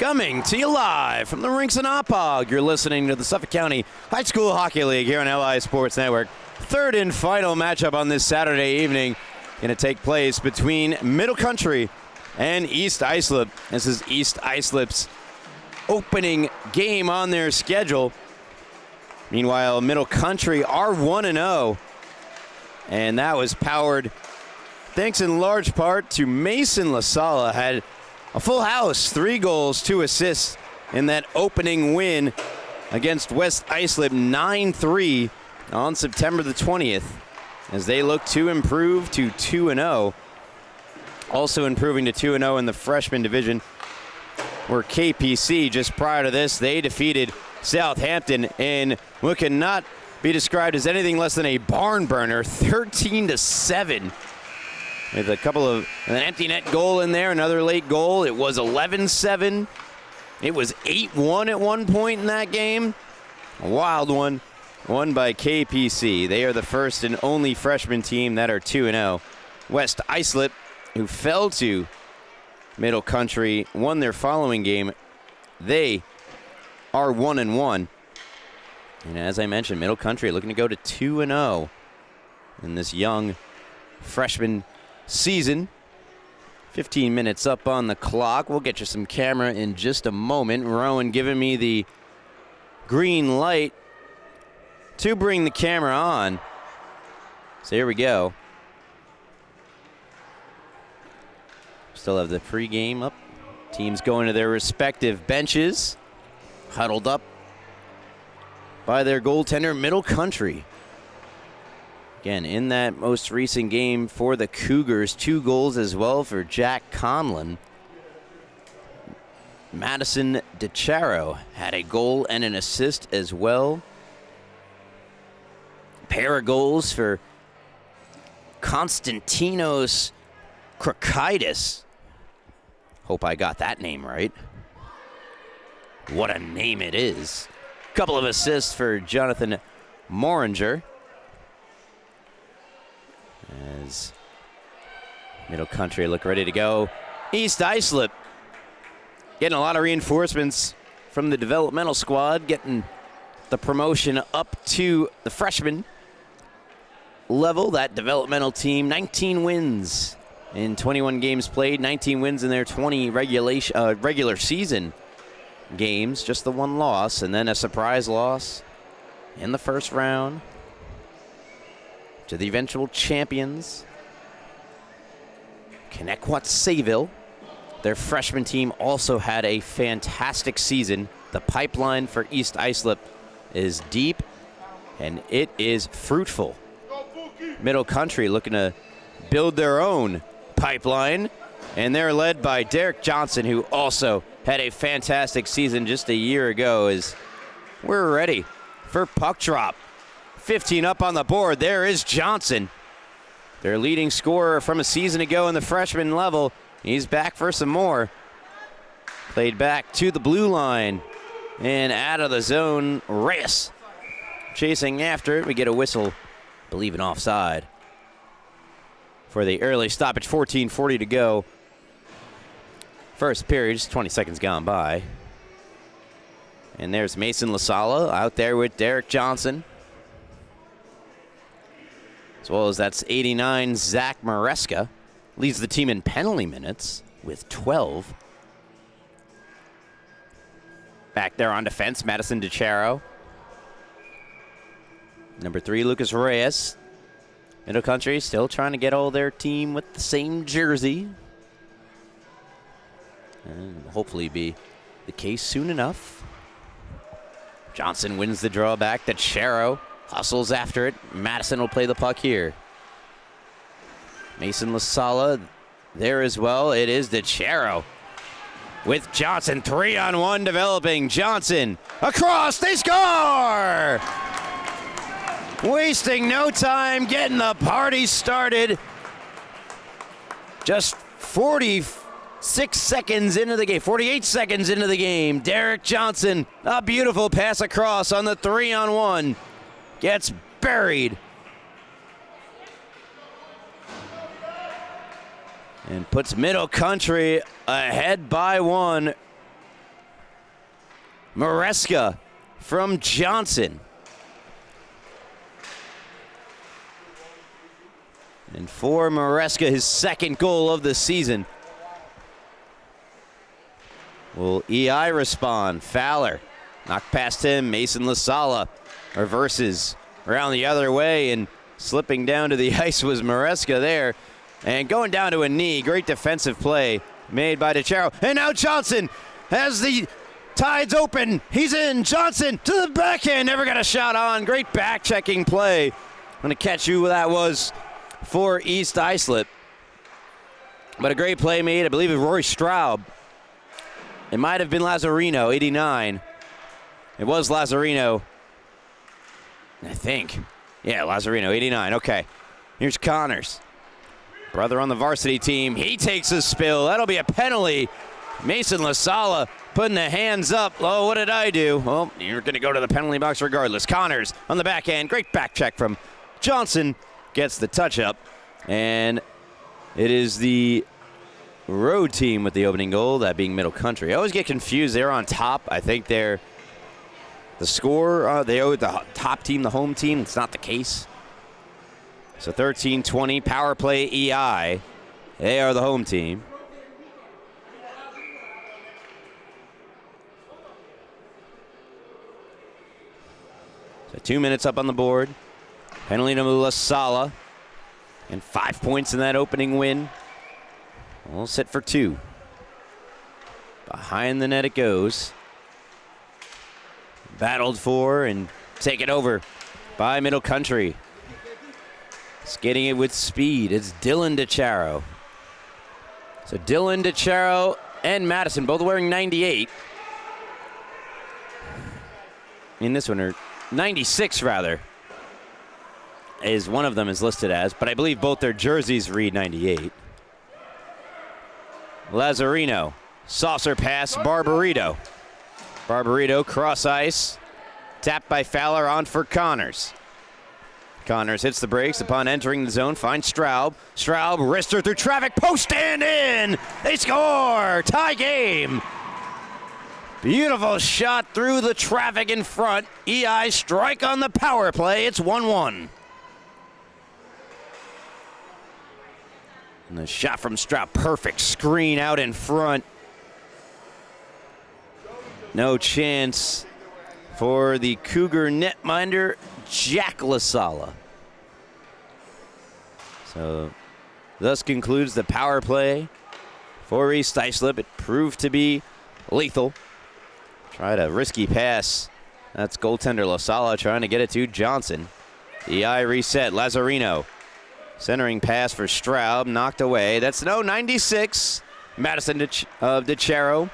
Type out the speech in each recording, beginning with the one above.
Coming to you live from the rinks in Oppog. You're listening to the Suffolk County High School Hockey League here on LI Sports Network. Third and final matchup on this Saturday evening. Going to take place between Middle Country and East Islip. This is East Islip's opening game on their schedule. Meanwhile, Middle Country are 1-0. And that was powered thanks in large part to Mason LaSala. Had a full house, 3 goals, 2 assists in that opening win against West Islip 9-3 on September the 20th as they look to improve to 2-0. Also improving to 2-0 in the freshman division were KPC. Just prior to this, they defeated Southampton in what cannot be described as anything less than a barn burner, 13-7. With a couple of an empty net goal in there, another late goal. It was 11-7. It was 8-1 at one point in that game. A wild one, won by KPC. They are the first and only freshman team that are 2-0. West Islip, who fell to Middle Country, won their following game. They are 1-1. And as I mentioned, Middle Country looking to go to 2-0 in this young freshman season. 15 minutes up on the clock. We'll get you some camera in just a moment. Rowan giving me the green light to bring the camera on. So here we go. Still have the pregame up. Teams going to their respective benches. Huddled up by their goaltender, Middle Country. Again, in that most recent game for the Cougars, 2 goals as well for Jack Conlon. Madison DeCharo had a goal and an assist as well. Pair of goals for Konstantinos Krakaitis. Hope I got that name right. What a name it is. Couple of assists for Jonathan Moringer. As Middle Country look ready to go. East Islip getting a lot of reinforcements from the developmental squad, getting the promotion up to the freshman level. That developmental team, 19 wins in 21 games played, 19 wins in their 20 regular season games, just the 1 loss, and then a surprise loss in the first round to the eventual champions, Connecticut Sayville. Their freshman team also had a fantastic season. The pipeline for East Islip is deep, and it is fruitful. Middle Country looking to build their own pipeline, and they're led by Derek Johnson, who also had a fantastic season just a year ago. As we're ready for puck drop. 15 up on the board. There is Johnson, their leading scorer from a season ago in the freshman level. He's back for some more. Played back to the blue line and out of the zone. Reyes chasing after it. We get a whistle, believe an offside, for the early stoppage. 14:40 to go. First period, 20 seconds gone by. And there's Mason LaSala out there with Derek Johnson. As well as that's 89, Zach Maresca. Leads the team in penalty minutes with 12. Back there on defense, Madison DeCharo. Number 3, Lucas Reyes. Middle Country still trying to get all their team with the same jersey. And will hopefully be the case soon enough. Johnson wins the draw back. DeCharo hustles after it. Madison will play the puck here. Mason LaSala there as well. It is DeCharo with Johnson. 3-on-1 developing. Johnson across. They score! Wasting no time, getting the party started. Just 46 seconds into the game, 48 seconds into the game. Derek Johnson, a beautiful pass across on the 3-on-1. Gets buried. And puts Middle Country ahead by 1 Maresca from Johnson. And for Maresca, his second goal of the season. Will EI respond? Fowler knocked past him. Mason LaSala reverses around the other way, and slipping down to the ice was Maresca there. And going down to a knee. Great defensive play made by DeCharo. And now Johnson has the Tides open. He's in. Johnson to the backhand. Never got a shot on. Great back-checking play. I'm going to catch who that was for East Islip. But a great play made. I believe of Rory Straub. It might have been Lazzarino, 89. It was Lazzarino, I think. Yeah, Lazzarino, 89. Okay. Here's Connors. Brother on the varsity team. He takes a spill. That'll be a penalty. Mason LaSala putting the hands up. Oh, what did I do? Well, you're going to go to the penalty box regardless. Connors on the backhand. Great back check from Johnson. Gets the touch up. And it is the road team with the opening goal, that being Middle Country. I always get confused. They're on top. I think they're the score. They owe the top team, the home team. It's not the case. So 13-20, power play EI. They are the home team. So 2 minutes up on the board. Penalty to LaSala. And 5 points in that opening win. We'll sit for 2. Behind the net it goes. Battled for and taken over by Middle Country. Skating it with speed. It's Dylan DeCharo. So Dylan DeCharo and Madison both wearing 98. In this one, or 96 rather, is one of them is listed as, but I believe both their jerseys read 98. Lazzarino, saucer pass, Barbarito. Barbarito, cross ice, tapped by Fowler, on for Connors. Connors hits the brakes upon entering the zone, finds Straub. Straub, wrister through traffic, post and in! They score! Tie game! Beautiful shot through the traffic in front. EI strike on the power play. It's 1-1. And the shot from Straub, perfect screen out in front. No chance for the Cougar netminder, Jack LaSala. So thus concludes the power play for East Islip. It proved to be lethal. Tried a risky pass. That's goaltender LaSala trying to get it to Johnson. EI reset. Lazzarino. Centering pass for Straub, knocked away. That's 96. Madison DeCharo.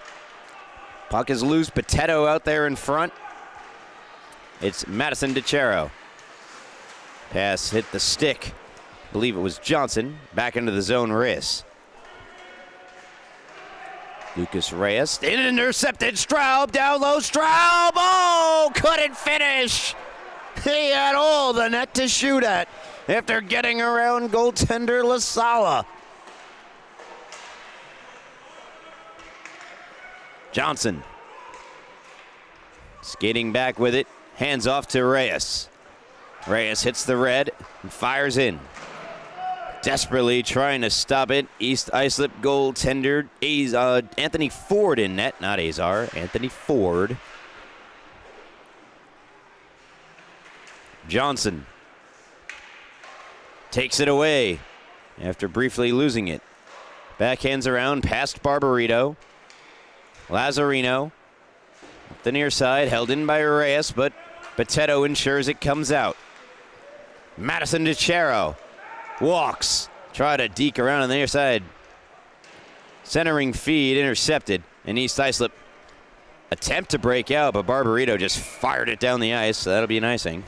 Puck is loose. Potato out there in front. It's Madison DeCharo. Pass hit the stick. I believe it was Johnson. Back into the zone, Reyes. Lucas Reyes. Intercepted. Straub down low. Straub. Oh, couldn't finish. He had all the net to shoot at after getting around goaltender LaSala. Johnson. Skating back with it. Hands off to Reyes. Reyes hits the red and fires in. Desperately trying to stop it. East Islip goaltender Anthony Ford in net. Not Azar. Anthony Ford. Johnson takes it away after briefly losing it. Backhands around past Barbarito. Lazzarino up the near side, held in by Reyes, but Potato ensures it comes out. Madison DeCharo walks, try to deke around on the near side. Centering feed intercepted, and East Islip attempt to break out, but Barbarito just fired it down the ice, so that'll be an icing.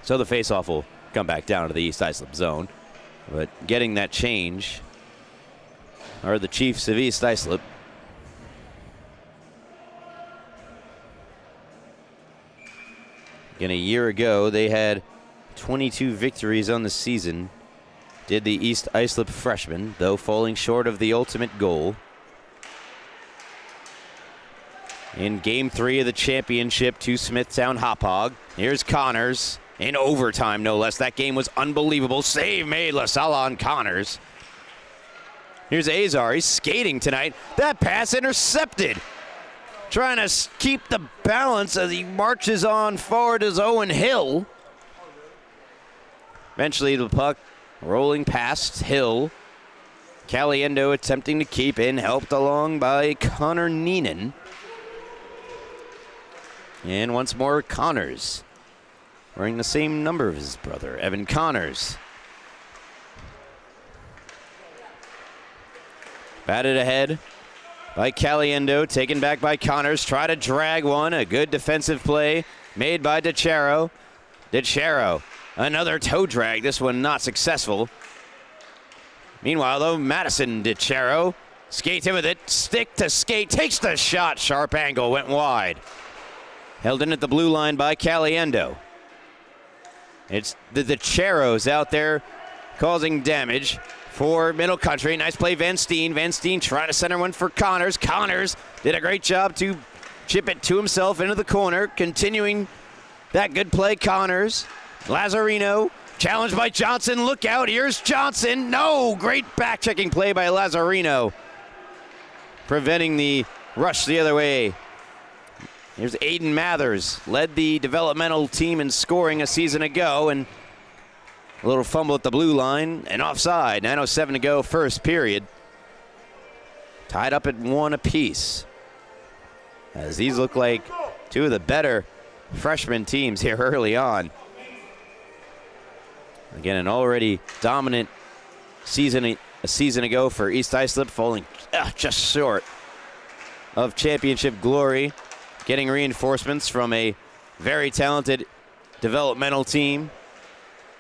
So the faceoff will come back down to the East Islip zone, but getting that change are the Chiefs of East Islip. Again, a year ago, they had 22 victories on the season. Did the East Islip freshmen, though falling short of the ultimate goal. in Game 3 of the championship to Smithtown Hauppauge. Here's Connors in overtime, no less. That game was unbelievable. Save made, LaSala on Connors. Here's Azar. He's skating tonight. That pass intercepted. Trying to keep the balance as he marches on forward as Owen Hill. Eventually the puck rolling past Hill. Caliendo attempting to keep in, helped along by Connor Neenan. And once more Connors, wearing the same number of his brother, Evan Connors. Batted ahead by Caliendo, taken back by Connors. Try to drag one. A good defensive play made by DeChero. DeChero, another toe drag. This one not successful. Meanwhile, though, Madison DeChero skates in with it. Stick to skate. Takes the shot. Sharp angle. Went wide. Held in at the blue line by Caliendo. It's the DeCheros out there causing damage for Middle Country. Nice play, Van Steen. Van Steen trying to center one for Connors. Connors did a great job to chip it to himself into the corner. Continuing that good play, Connors. Lazarino challenged by Johnson. Look out, here's Johnson. No, great back-checking play by Lazarino, preventing the rush the other way. Here's Aiden Mathers, led the developmental team in scoring a season ago, and a little fumble at the blue line and offside. 9:07 to go, first period. Tied up at 1 apiece, as these look like two of the better freshman teams here early on. Again, an already dominant season a season ago for East Islip, falling just short of championship glory. Getting reinforcements from a very talented developmental team.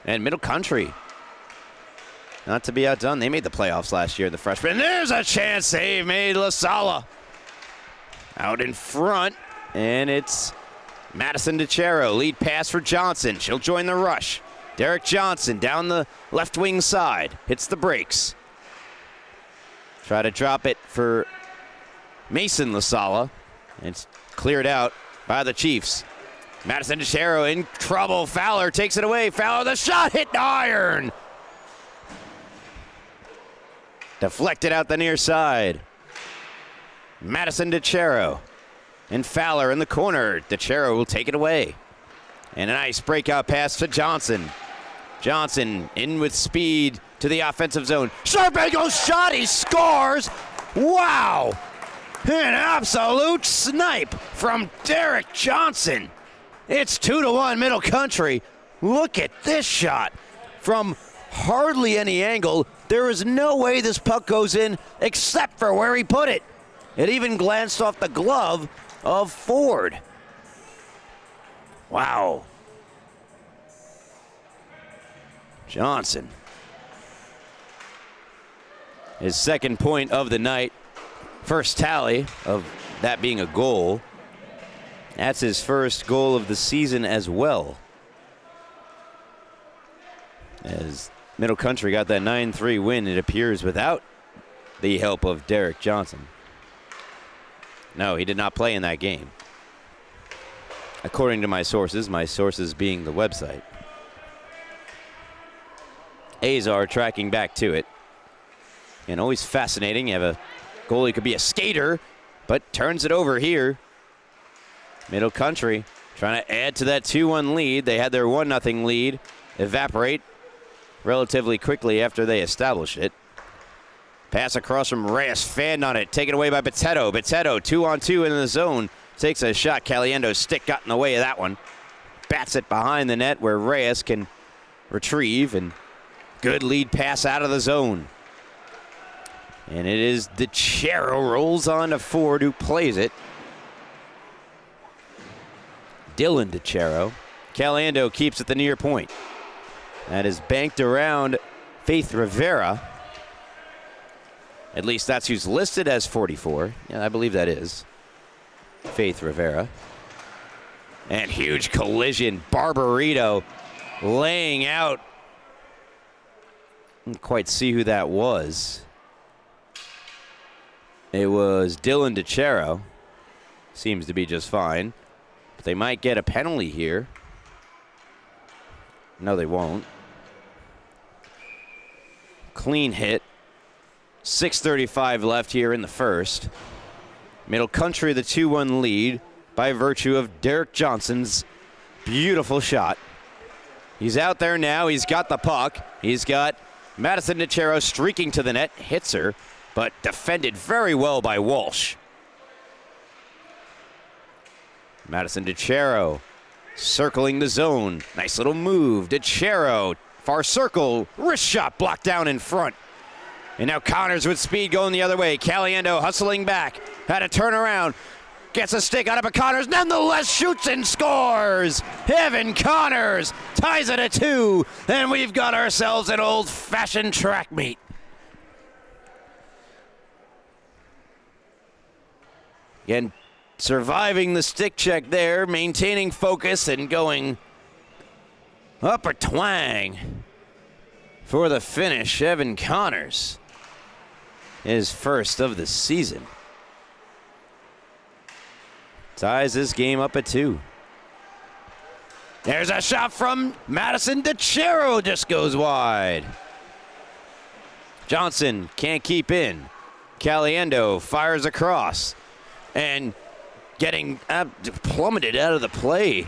And Middle Country, not to be outdone, they made the playoffs last year, the freshmen. There's a chance save made, LaSala out in front, and it's Madison DeChero. Lead pass for Johnson. She'll join the rush. Derek Johnson down the left wing side, hits the brakes. Try to drop it for Mason LaSala. It's cleared out by the Chiefs. Madison DeChero in trouble. Fowler takes it away. Fowler, the shot hit the iron. Deflected out the near side. Madison DeChero and Fowler in the corner. DeChero will take it away. And a nice breakout pass to Johnson. Johnson in with speed to the offensive zone. Sharp angle shot. He scores. Wow. An absolute snipe from Derek Johnson. It's 2-1 Middle Country. Look at this shot from hardly any angle. There is no way this puck goes in except for where he put it. It even glanced off the glove of Ford. Wow. Johnson. His second point of the night. First tally of that being a goal. That's his first goal of the season as well, as Middle Country got that 9-3 win, it appears, without the help of Derek Johnson. No, he did not play in that game, according to my sources being the website. Azar tracking back to it. And always fascinating. You have a goalie could be a skater, but turns it over here. Middle Country trying to add to that 2-1 lead. They had their 1-0 lead evaporate relatively quickly after they established it. Pass across from Reyes, fanned on it, taken away by Botetto. Botetto 2-on-2 in the zone. Takes a shot. Caliendo's stick got in the way of that one. Bats it behind the net where Reyes can retrieve, and good lead pass out of the zone. And it is DeChero, rolls on to Ford, who plays it. Dylan DeChero. Caliendo keeps it the near point. That is banked around Faith Rivera. At least that's who's listed as 44. Yeah, I believe that is Faith Rivera. And huge collision. Barbarito laying out. Didn't quite see who that was. It was Dylan DeChero. seems to be just fine. But they might get a penalty here. No, they won't. Clean hit. 6:35 left here in the first. Middle Country the 2-1 lead by virtue of Derek Johnson's beautiful shot. He's out there now. He's got the puck. He's got Madison DeChero streaking to the net. Hits her, but defended very well by Walsh. Madison DeChero circling the zone. Nice little move. DeChero, far circle. Wrist shot blocked down in front. And now Connors with speed going the other way. Caliendo hustling back. Had a turnaround. Gets a stick out of Connors. Nonetheless shoots and scores. Evan Connors ties it at 2. And we've got ourselves an old-fashioned track meet. Again, surviving the stick check there. Maintaining focus and going upper twang for the finish. Evan Connors, his first of the season. Ties this game up at 2. There's a shot from Madison DeChero, just goes wide. Johnson can't keep in. Caliendo fires across and getting plummeted out of the play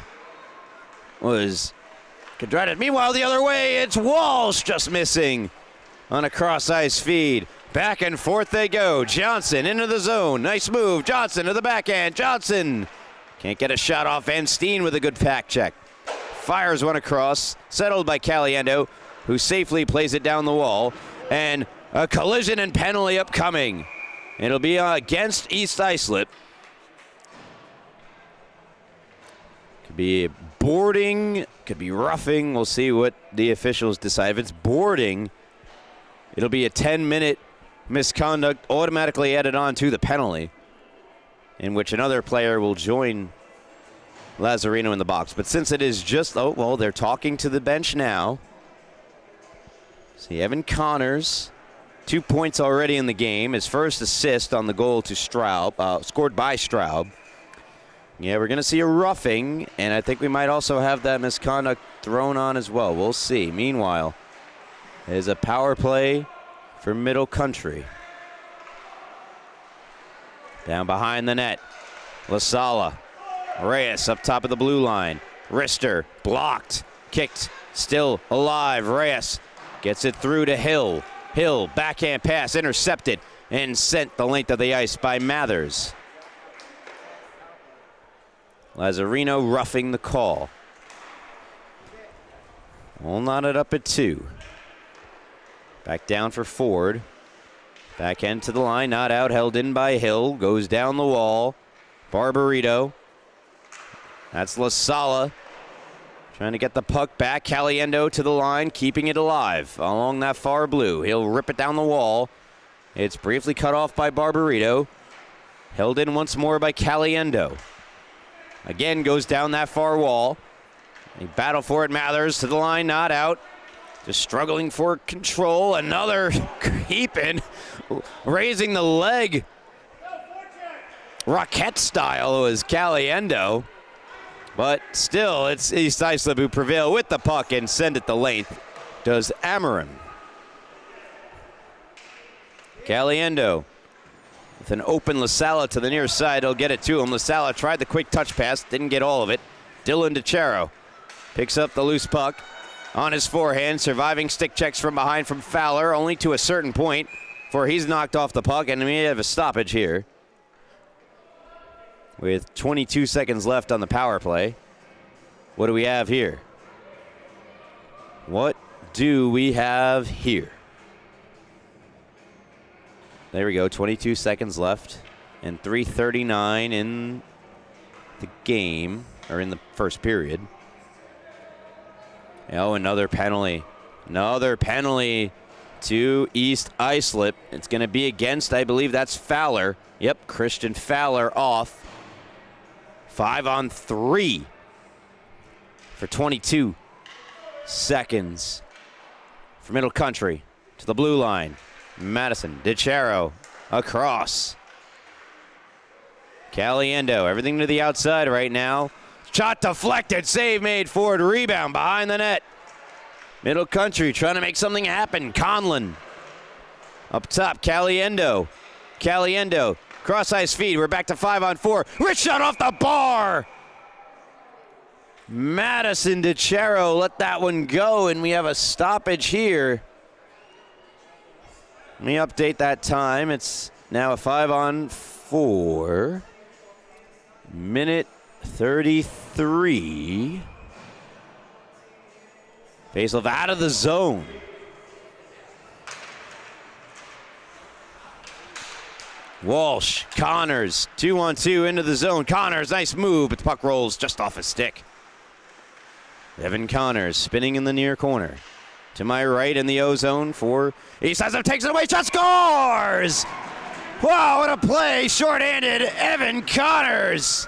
was Contreras. Meanwhile, the other way, it's Walsh just missing on a cross-ice feed. Back and forth they go. Johnson into the zone. Nice move. Johnson to the backhand. Johnson can't get a shot off. Van Steen with a good pack check. Fires one across. Settled by Caliendo, who safely plays it down the wall. And a collision and penalty upcoming. It'll be against East Islip. Could be boarding. Could be roughing. We'll see what the officials decide. If it's boarding, it'll be a 10-minute misconduct automatically added on to the penalty, in which another player will join Lazzarino in the box. But since it is just, oh, well, they're talking to the bench now. See, Evan Connors, 2 points already in the game. His first assist on the goal to Straub, scored by Straub. Yeah, we're going to see a roughing, and I think we might also have that misconduct thrown on as well. We'll see. Meanwhile, there's a power play for Middle Country. Down behind the net. LaSala. Reyes up top of the blue line. Rister blocked. Kicked. Still alive. Reyes gets it through to Hill. Hill, backhand pass, intercepted and sent the length of the ice by Mathers. Lazzarino roughing the call. All knotted up at 2. Back down for Ford. Back end to the line, not out, held in by Hill. Goes down the wall. Barbarito. That's LaSala. Trying to get the puck back. Caliendo to the line, keeping it alive along that far blue. He'll rip it down the wall. It's briefly cut off by Barbarito. Held in once more by Caliendo. Again goes down that far wall. They battle for it. Mathers to the line, not out. Just struggling for control. Another creeping, raising the leg. Rocket style was Caliendo. But still, it's East Islip who prevail with the puck and send it the length. Does Amarin. Caliendo with an open LaSala to the near side. He'll get it to him. LaSala tried the quick touch pass. Didn't get all of it. Dylan DeChero picks up the loose puck on his forehand. Surviving stick checks from behind from Fowler. Only to a certain point, for he's knocked off the puck. And we have a stoppage here. With 22 seconds left on the power play. What do we have here? What do we have here? There we go, 22 seconds left and 3:39 in the game, or in the first period. Oh, another penalty. Another penalty to East Islip. It's going to be against, I believe that's Fowler. Yep, Christian Fowler off. 5-on-3 for 22 seconds for Middle Country to the blue line. Madison DeChero across. Caliendo, everything to the outside right now. Shot deflected, save made, forward rebound behind the net. Middle Country trying to make something happen. Conlon up top, Caliendo. Caliendo, cross ice feed, we're back to 5-on-4. Rich shot off the bar. Madison DeCero let that one go, and we have a stoppage here. Let me update that time. It's now a 5-on-4. Minute 33. Faceoff out of the zone. Walsh, Connors, 2-on-2 into the zone. Connors, nice move, but the puck rolls just off his stick. Evan Connors spinning in the near corner. To my right in the O-zone for East Islip, takes it away, shot, scores! Wow, what a play, short-handed Evan Connors.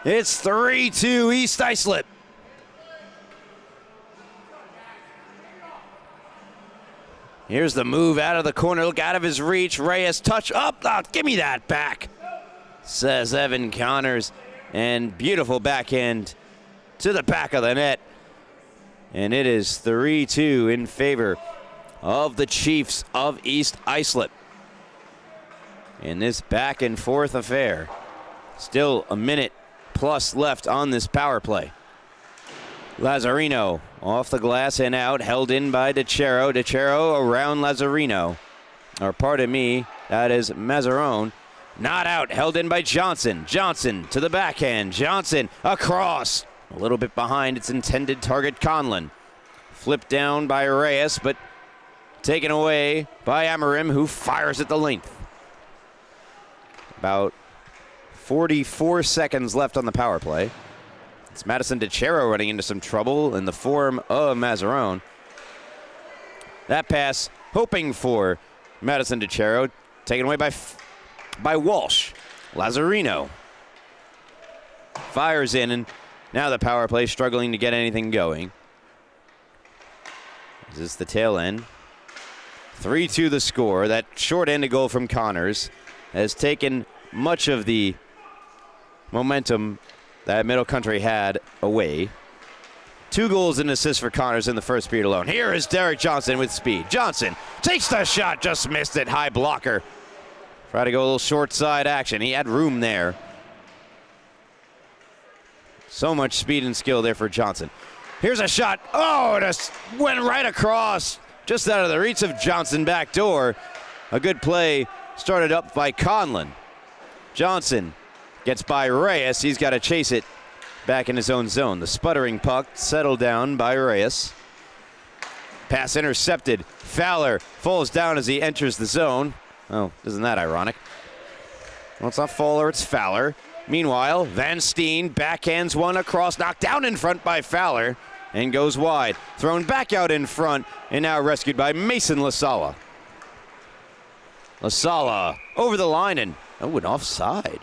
It's 3-2 East Islip. Here's the move out of the corner, look out of his reach. Reyes touch up, give me that back, says Evan Connors. And beautiful backhand to the back of the net. And it is 3-2 in favor of the Chiefs of East Islip. In this back and forth affair. Still a minute plus left on this power play. Lazzarino off the glass and out, held in by DeCero. DeCero around Lazzarino. Or pardon me, that is Mazzarone. Not out, held in by Johnson. Johnson to the backhand. Johnson across. A little bit behind its intended target, Conlon. Flipped down by Reyes, but taken away by Amarim, who fires at the length. About 44 seconds left on the power play. It's Madison DeCero running into some trouble in the form of Mazzarone. That pass, hoping for Madison DeCero, taken away by Walsh. Lazzarino fires in, and now the power play struggling to get anything going. This is the tail end. 3-2 the score. That short-handed goal from Connors has taken much of the momentum that Middle Country had away. 2 goals and assists for Connors in the first period alone. Here is Derek Johnson with speed. Johnson takes the shot, just missed it. High blocker. Try to go a little short side action. He had room there. So much speed and skill there for Johnson. Here's a shot. Oh, it just went right across. Just out of the reach of Johnson back door. A good play started up by Conlon. Johnson gets by Reyes. He's got to chase it back in his own zone. The sputtering puck settled down by Reyes. Pass intercepted. Fowler falls down as he enters the zone. Oh, isn't that ironic? Well, it's not Fowler, it's Fowler. Meanwhile, Van Steen backhands one across, knocked down in front by Fowler, and goes wide. Thrown back out in front, and now rescued by Mason Lasala. Lasala over the line, and an offside.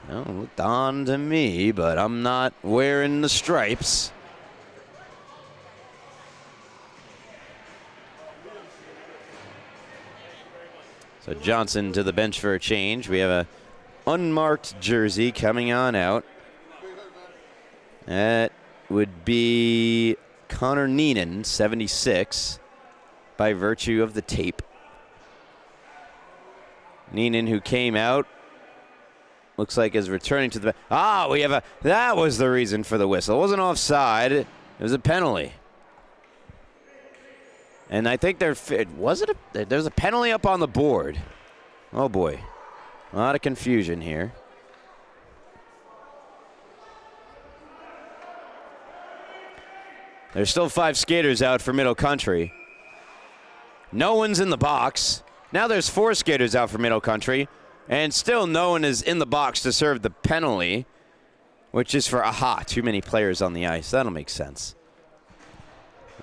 Well, looked on to me, but I'm not wearing the stripes. So Johnson to the bench for a change. We have a unmarked jersey coming on out. That would be Connor Neenan, 76, by virtue of the tape. Neenan, who came out, looks like is returning to the... we have a... That was the reason for the whistle. It wasn't offside. It was a penalty. And I think there's a penalty up on the board. Oh, boy. A lot of confusion here. There's still 5 skaters out for Middle Country. No one's in the box. Now there's 4 skaters out for Middle Country. And still no one is in the box to serve the penalty, which is for too many players on the ice. That'll make sense.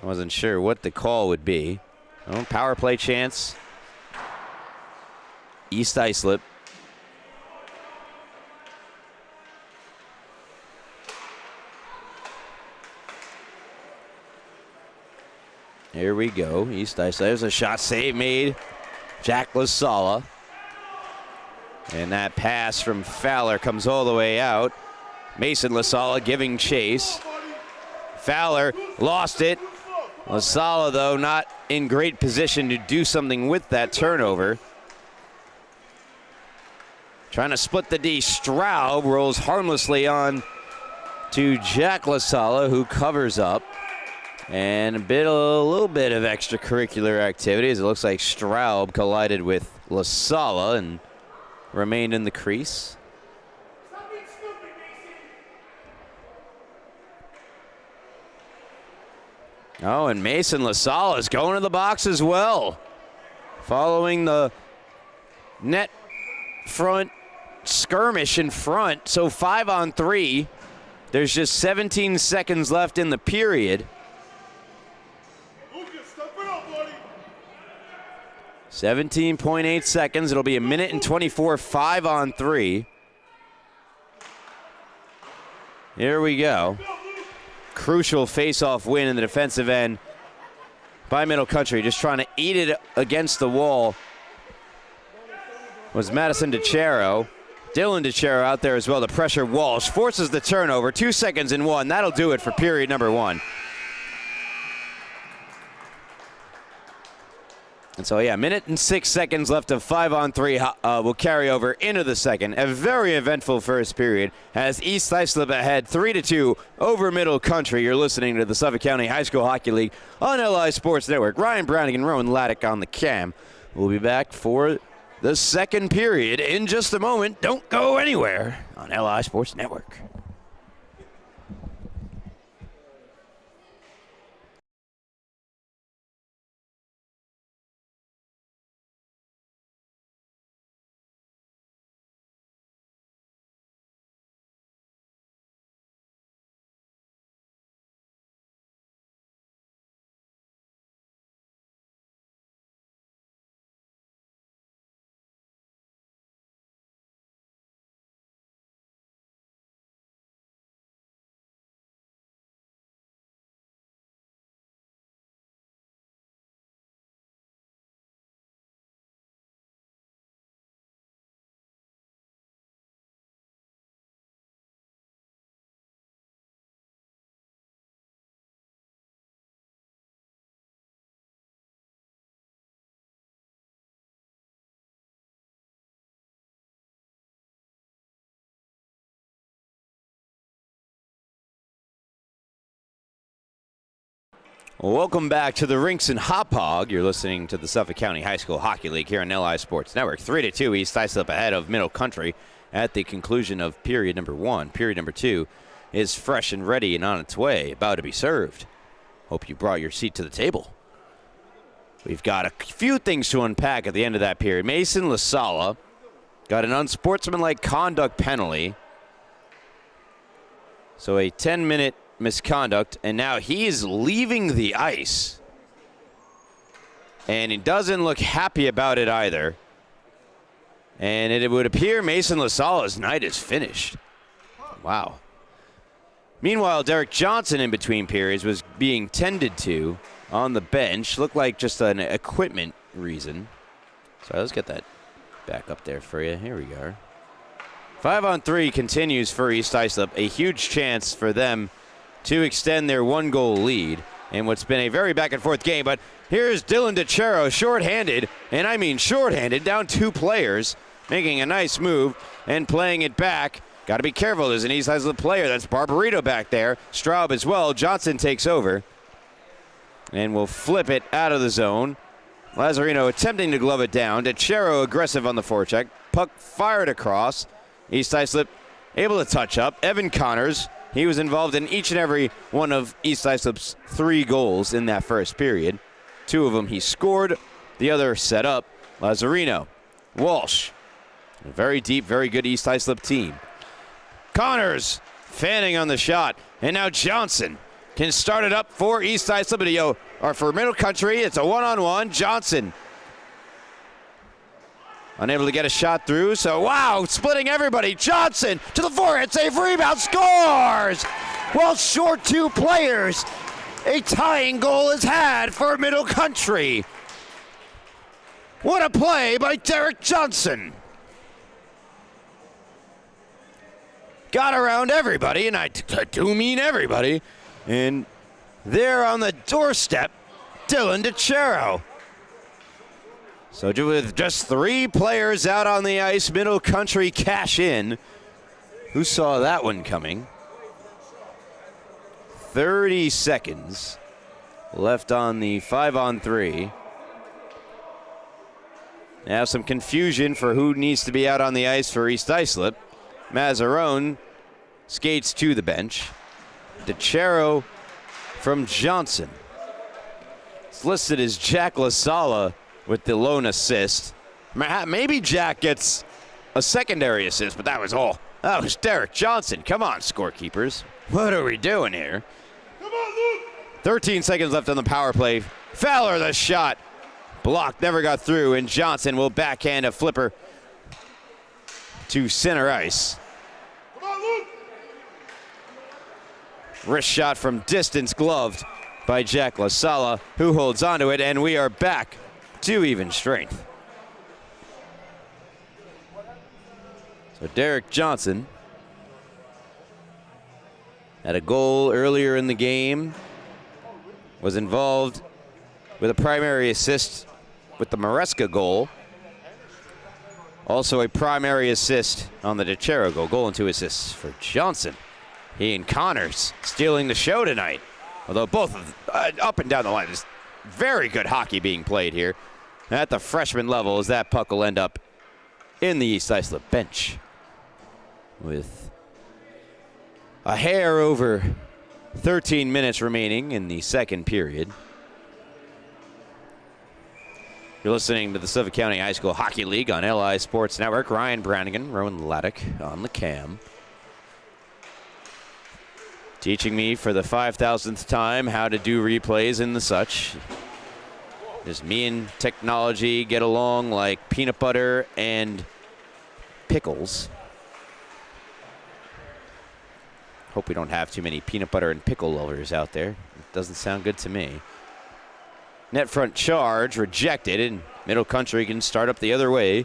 I wasn't sure what the call would be. Oh, power play chance. East Islip. Here we go. East Islip. There's a shot save made. Jack Lasala. And that pass from Fowler comes all the way out. Mason LaSala giving chase. Fowler lost it. LaSala, though, not in great position to do something with that turnover. Trying to split the D. Straub rolls harmlessly on to Jack LaSala, who covers up. And a little bit of extracurricular activities. It looks like Straub collided with LaSala and remained in the crease. Oh, and Mason LaSala is going to the box as well. Following the net front skirmish in front. So 5-on-3. There's just 17 seconds left in the period. 17.8 seconds. It'll be a minute and 24, 5-on-3. Here we go. Crucial face-off win in the defensive end by Middle Country. Just trying to eat it against the wall was Madison DeChero. Dylan DeChero out there as well to pressure Walsh. Forces the turnover. 2 seconds and 1. That'll do it for period number 1. And so, yeah, minute and 6 seconds left of 5-on-3 will carry over into the second. A very eventful first period as East Islip ahead 3-2 over Middle Country. You're listening to the Suffolk County High School Hockey League on LI Sports Network. Ryan Browning and Rowan Laddick on the cam. We'll be back for the second period in just a moment. Don't go anywhere on LI Sports Network. Welcome back to the Rinks and Hop Hog. You're listening to the Suffolk County High School Hockey League here on LI Sports Network. 3-2 East Islip ahead of Middle Country at the conclusion of period number 1. Period number 2 is fresh and ready and on its way, about to be served. Hope you brought your seat to the table. We've got a few things to unpack at the end of that period. Mason LaSala got an unsportsmanlike conduct penalty. So a 10-minute misconduct, and now he is leaving the ice. And he doesn't look happy about it either. And it would appear Mason LaSala's night is finished. Wow. Meanwhile, Derek Johnson in between periods was being tended to on the bench. Looked like just an equipment reason. So let's get that back up there for you. Here we go. 5-on-3 continues for East Islip. A huge chance for them to extend their 1-goal lead in what's been a very back-and-forth game. But here's Dylan DeChero, shorthanded, and I mean shorthanded, down 2 players, making a nice move and playing it back. Got to be careful. There's an East Islip player. That's Barbarito back there. Straub as well. Johnson takes over and will flip it out of the zone. Lazzarino attempting to glove it down. DeChero aggressive on the forecheck. Puck fired across. East Islip able to touch up. Evan Connors, he was involved in each and every one of East Islip's 3 goals in that first period. 2 of them he scored. The other set up. Lazzarino. Walsh. A very deep, very good East Islip team. Connors fanning on the shot. And now Johnson can start it up for East Islip. Or for Middle Country. It's a 1-on-1. Johnson unable to get a shot through, so wow, splitting everybody. Johnson to the forehand, save, rebound, scores! Well, short 2 players. A tying goal is had for Middle Country. What a play by Derek Johnson. got around everybody, and I do mean everybody. And there on the doorstep, Dylan DeCero. So with just 3 players out on the ice, Middle Country cash in. Who saw that one coming? 30 seconds left on the 5-on-3. Now some confusion for who needs to be out on the ice for East Islip. Mazzarone skates to the bench. DeCero from Johnson. It's listed as Jack LaSala with the lone assist. Maybe Jack gets a secondary assist, but that was all. That was Derek Johnson. Come on, scorekeepers. What are we doing here? Come on, Luke. 13 seconds left on the power play. Fowler the shot. Blocked, never got through, and Johnson will backhand a flipper to center ice. Come on, Luke. Wrist shot from distance, gloved by Jack LaSala, who holds onto it, and we are back to even strength. So Derek Johnson had a goal earlier in the game, was involved with a primary assist with the Maresca goal. Also a primary assist on the DeCero goal. Goal and 2 assists for Johnson. He and Connors stealing the show tonight. Although both of up and down the line, there's very good hockey being played here at the freshman level, as that puck will end up in the East Islip bench with a hair over 13 minutes remaining in the second period. You're listening to the Suffolk County High School Hockey League on LI Sports Network. Ryan Brannigan, Rowan Laddick on the cam. Teaching me for the 5,000th time how to do replays and the such. Just me and technology get along like peanut butter and pickles. Hope we don't have too many peanut butter and pickle lovers out there. It doesn't sound good to me. Net front charge rejected, and Middle Country can start up the other way.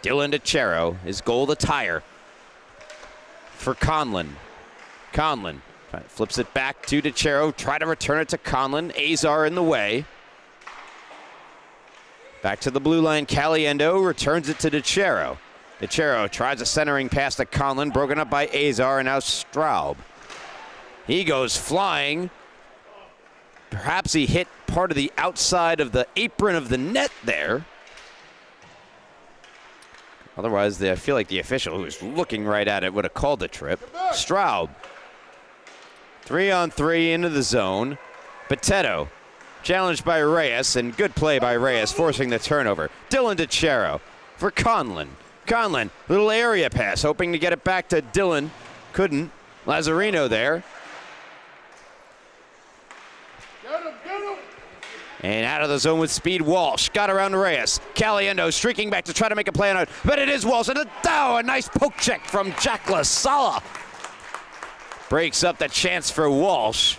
Dylan DeCero, his goal to tire for Conlon. Conlon flips it back to DeCero, try to return it to Conlon. Azar in the way. Back to the blue line, Caliendo returns it to DeCero. DeCero tries a centering pass to Conlon, broken up by Azar, and now Straub. He goes flying. Perhaps he hit part of the outside of the apron of the net there. Otherwise, I feel like the official who was looking right at it would have called the trip. Straub. 3-on-3 into the zone. Potato challenged by Reyes, and good play by Reyes, forcing the turnover. Dylan DeCero for Conlon. Conlon, little area pass, hoping to get it back to Dylan. Couldn't. Lazzarino there. And out of the zone with speed, Walsh. Got around Reyes. Caliendo streaking back to try to make a play on it, but it is Walsh. And a nice poke check from Jack LaSala. Breaks up the chance for Walsh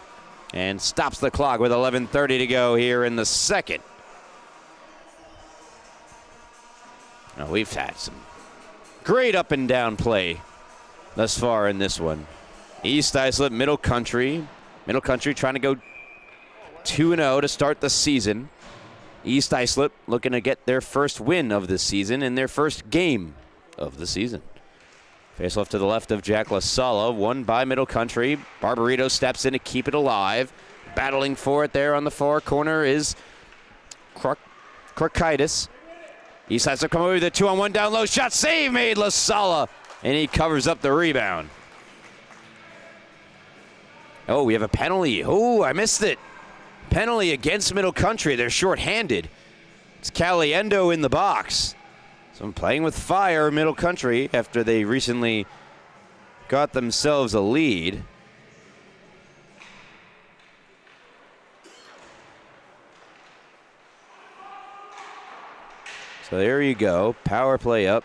and stops the clock with 11:30 to go here in the second. Now, we've had some great up and down play thus far in this one. East Islip, Middle Country. Middle Country trying to go 2-0 to start the season. East Islip looking to get their first win of the season in their first game of the season. Face off to the left of Jack LaSala, won by Middle Country. Barbarito steps in to keep it alive. Battling for it there on the far corner is Krokaitis. East Islip come over with a 2-on-1 down low. Shot save made LaSala, and he covers up the rebound. Oh, we have a penalty. Oh, I missed it. Penalty against Middle Country. They're shorthanded. It's Caliendo in the box. So I'm playing with fire, Middle Country, after they recently got themselves a lead. So there you go. Power play up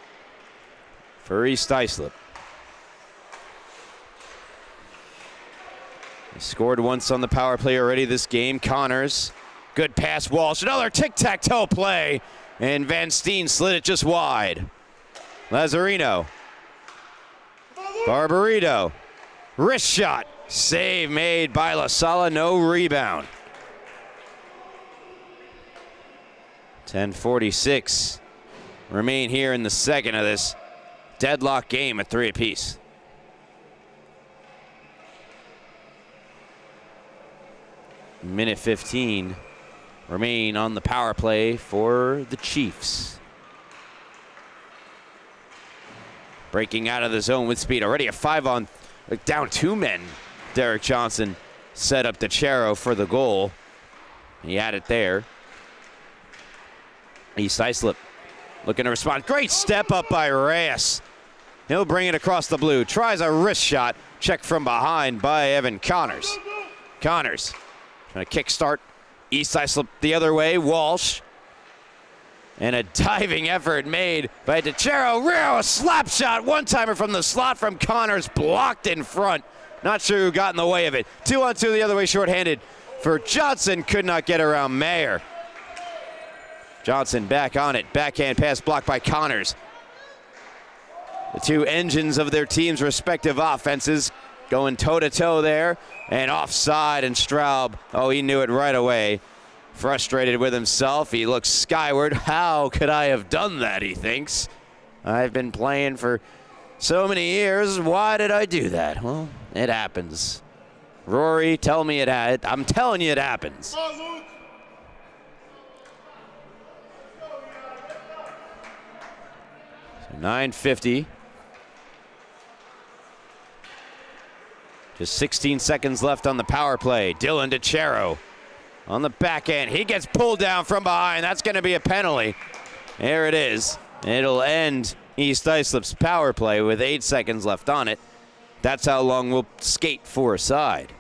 for East Islip. They scored once on the power play already this game. Connors, good pass, Walsh. Another tic-tac-toe play. And Van Steen slid it just wide. Lazzarino. Barbarito, wrist shot, save made by La Sala, no rebound. 10:46 remain here in the second of this deadlock game at 3 apiece. Minute 15 remain on the power play for the Chiefs. Breaking out of the zone with speed. Already a 5-on, down 2 men. Derek Johnson set up DeChero for the goal. He had it there. East Islip looking to respond. Great step up by Reyes. He'll bring it across the blue. Tries a wrist shot. Checked from behind by Evan Connors. Connors trying to kickstart. East Islip the other way. Walsh. And a diving effort made by DeChero. Real slap shot. One-timer from the slot from Connors. Blocked in front. Not sure who got in the way of it. 2-on-2 the other way shorthanded for Johnson. Could not get around Mayer. Johnson back on it. Backhand pass blocked by Connors. The two engines of their team's respective offenses going toe-to-toe there. And offside, and Straub, oh, he knew it right away. Frustrated with himself, he looks skyward. How could I have done that, he thinks. I've been playing for so many years. Why did I do that? Well, it happens. Rory, tell me I'm telling you it happens. So 9:50. Just 16 seconds left on the power play. Dylan DeChero on the back end. He gets pulled down from behind. That's going to be a penalty. There it is. It'll end East Islip's power play with 8 seconds left on it. That's how long we'll skate for a side.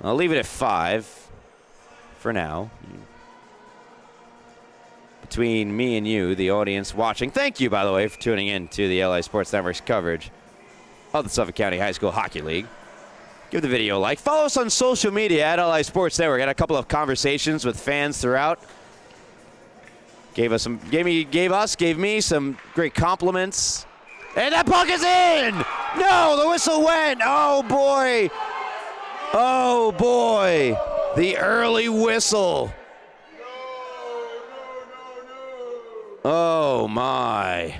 I'll leave it at 5 for now. Between me and you, the audience watching, thank you, by the way, for tuning in to the LA Sports Network's coverage of the Suffolk County High School Hockey League. Give the video a like. Follow us on social media at LA Sports Network. Got a couple of conversations with fans throughout. Gave me some great compliments. And that puck is in! No, the whistle went. Oh, boy. Oh, boy. The early whistle. Oh, my.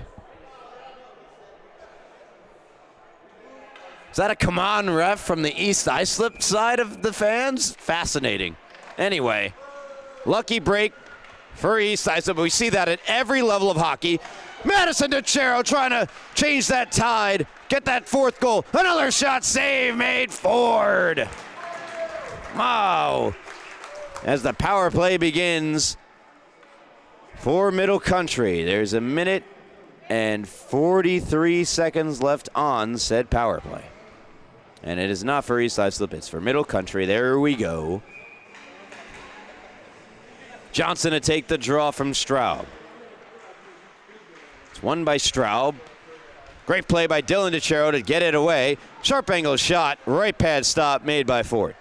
Is that a come on ref from the East Islip side of the fans? Fascinating. Anyway, lucky break for East Islip. We see that at every level of hockey. Madison DeChero trying to change that tide, get that 4th goal. Another shot, save made, Ford. Wow. As the power play begins for Middle Country, there's 1 minute and 43 seconds left on said power play. And it is not for East Islip, it's for Middle Country. There we go. Johnson to take the draw from Straub. It's won by Straub. Great play by Dylan DeChero to get it away. Sharp angle shot, right pad stop made by Ford.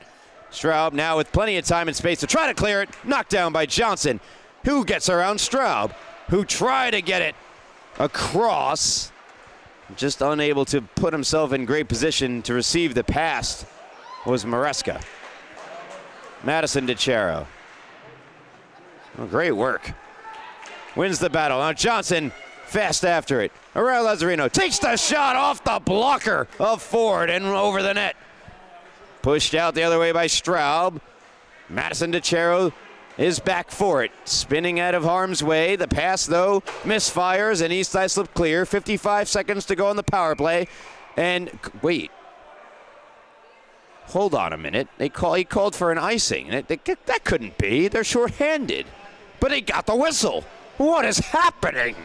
Straub now with plenty of time and space to try to clear it. Knocked down by Johnson, who gets around Straub, who tried to get it across. Just unable to put himself in great position to receive the pass was Maresca. Madison DeChero. Oh, great work. Wins the battle. Now Johnson fast after it. Aurel Lazarino takes the shot off the blocker of Ford and over the net. Pushed out the other way by Straub. Madison DeChero is back for it. Spinning out of harm's way. The pass, though, misfires, and East Islip clear. 55 seconds to go on the power play. And wait. Hold on a minute. He called for an icing. That couldn't be. They're shorthanded. But he got the whistle. What is happening?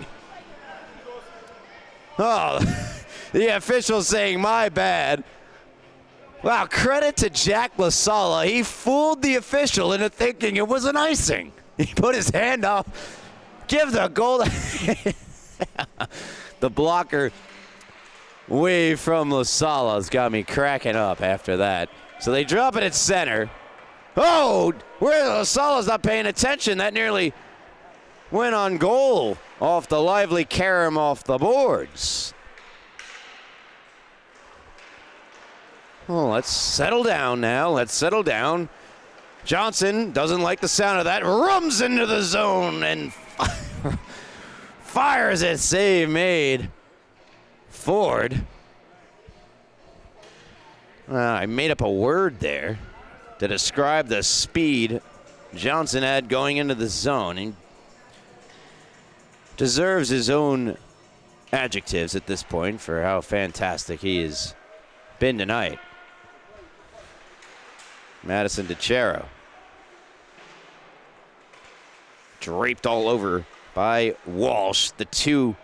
Oh, the official saying, my bad. Wow, credit to Jack LaSala. He fooled the official into thinking it was an icing. He put his hand up. Give the goal. The blocker wave from LaSala has got me cracking up after that. So they drop it at center. Oh, where LaSala's not paying attention. That nearly went on goal off the lively carom off the boards. Oh, let's settle down now. Let's settle down. Johnson doesn't like the sound of that. Rums into the zone and fires it. Save made. Ford. I made up a word there to describe the speed Johnson had going into the zone. He deserves his own adjectives at this point for how fantastic he has been tonight. Madison DeChero. Draped all over by Walsh. The two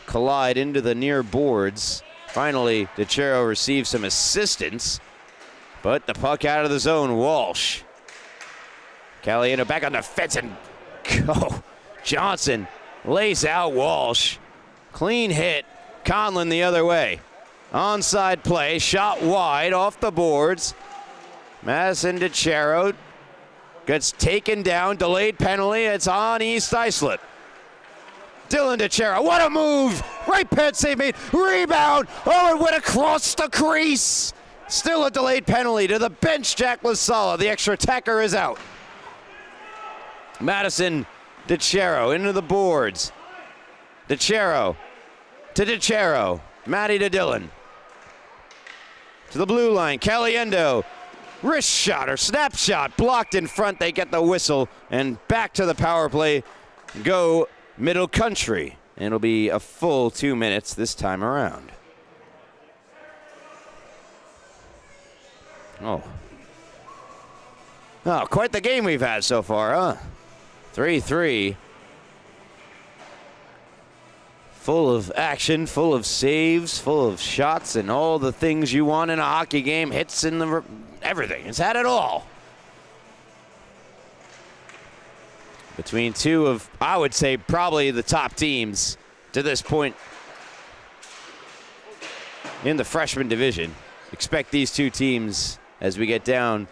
collide into the near boards. Finally, DeChero receives some assistance, but the puck out of the zone. Walsh. Caliendo back on the fence and go. Johnson lays out Walsh. Clean hit. Conlon the other way. Onside play. Shot wide off the boards. Madison DeChero gets taken down. Delayed penalty. It's on East Islip. Dylan DeChero. What a move. Right pad save made. Rebound. Oh, it went across the crease. Still a delayed penalty to the bench. Jack LaSala. The extra attacker is out. Madison DeChero into the boards. DeChero to DeChero. Matty to Dylan. To the blue line. Caliendo. Wrist shot or snapshot. Blocked in front. They get the whistle. And back to the power play. Go Middle Country. And it'll be a full 2 minutes this time around. Oh, quite the game we've had so far, huh? 3-3. Full of action, full of saves, full of shots, and all the things you want in a hockey game. Hits in the everything. It's had it all. Between two of, I would say, probably the top teams to this point in the freshman division. Expect these two teams, as we get down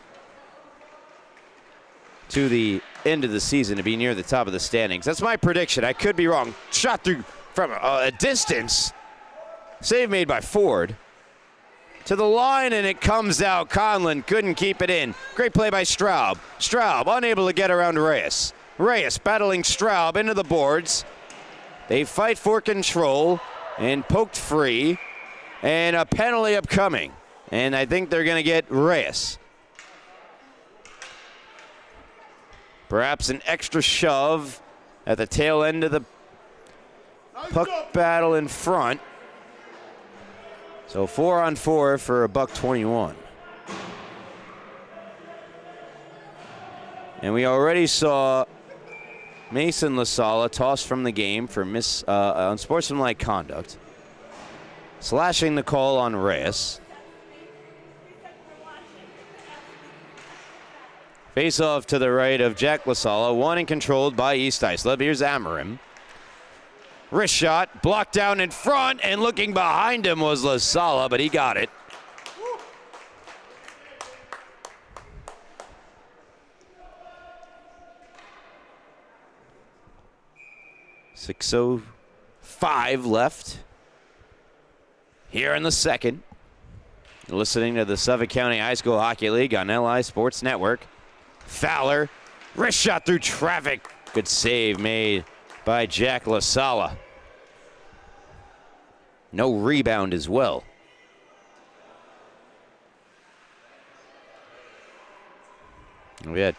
to the end of the season, to be near the top of the standings. That's my prediction. I could be wrong. Shot through from a distance. Save made by Ford. To the line, and it comes out. Conlon couldn't keep it in. Great play by Straub. Straub unable to get around Reyes. Reyes battling Straub into the boards. They fight for control and poked free. And a penalty upcoming. And I think they're going to get Reyes. Perhaps an extra shove at the tail end of the puck battle in front. So 4-on-4 for a $121. And we already saw Mason LaSala tossed from the game for unsportsmanlike conduct. Slashing the call on Reyes. Face off to the right of Jack LaSala, won and controlled by East Islip. Here's Amarim. Wrist shot, blocked down in front, and looking behind him was LaSala, but he got it. .605 left here in the second. You're listening to the Suffolk County High School Hockey League on LI Sports Network. Fowler, wrist shot through traffic. Good save made by Jack LaSala. No rebound as well. We had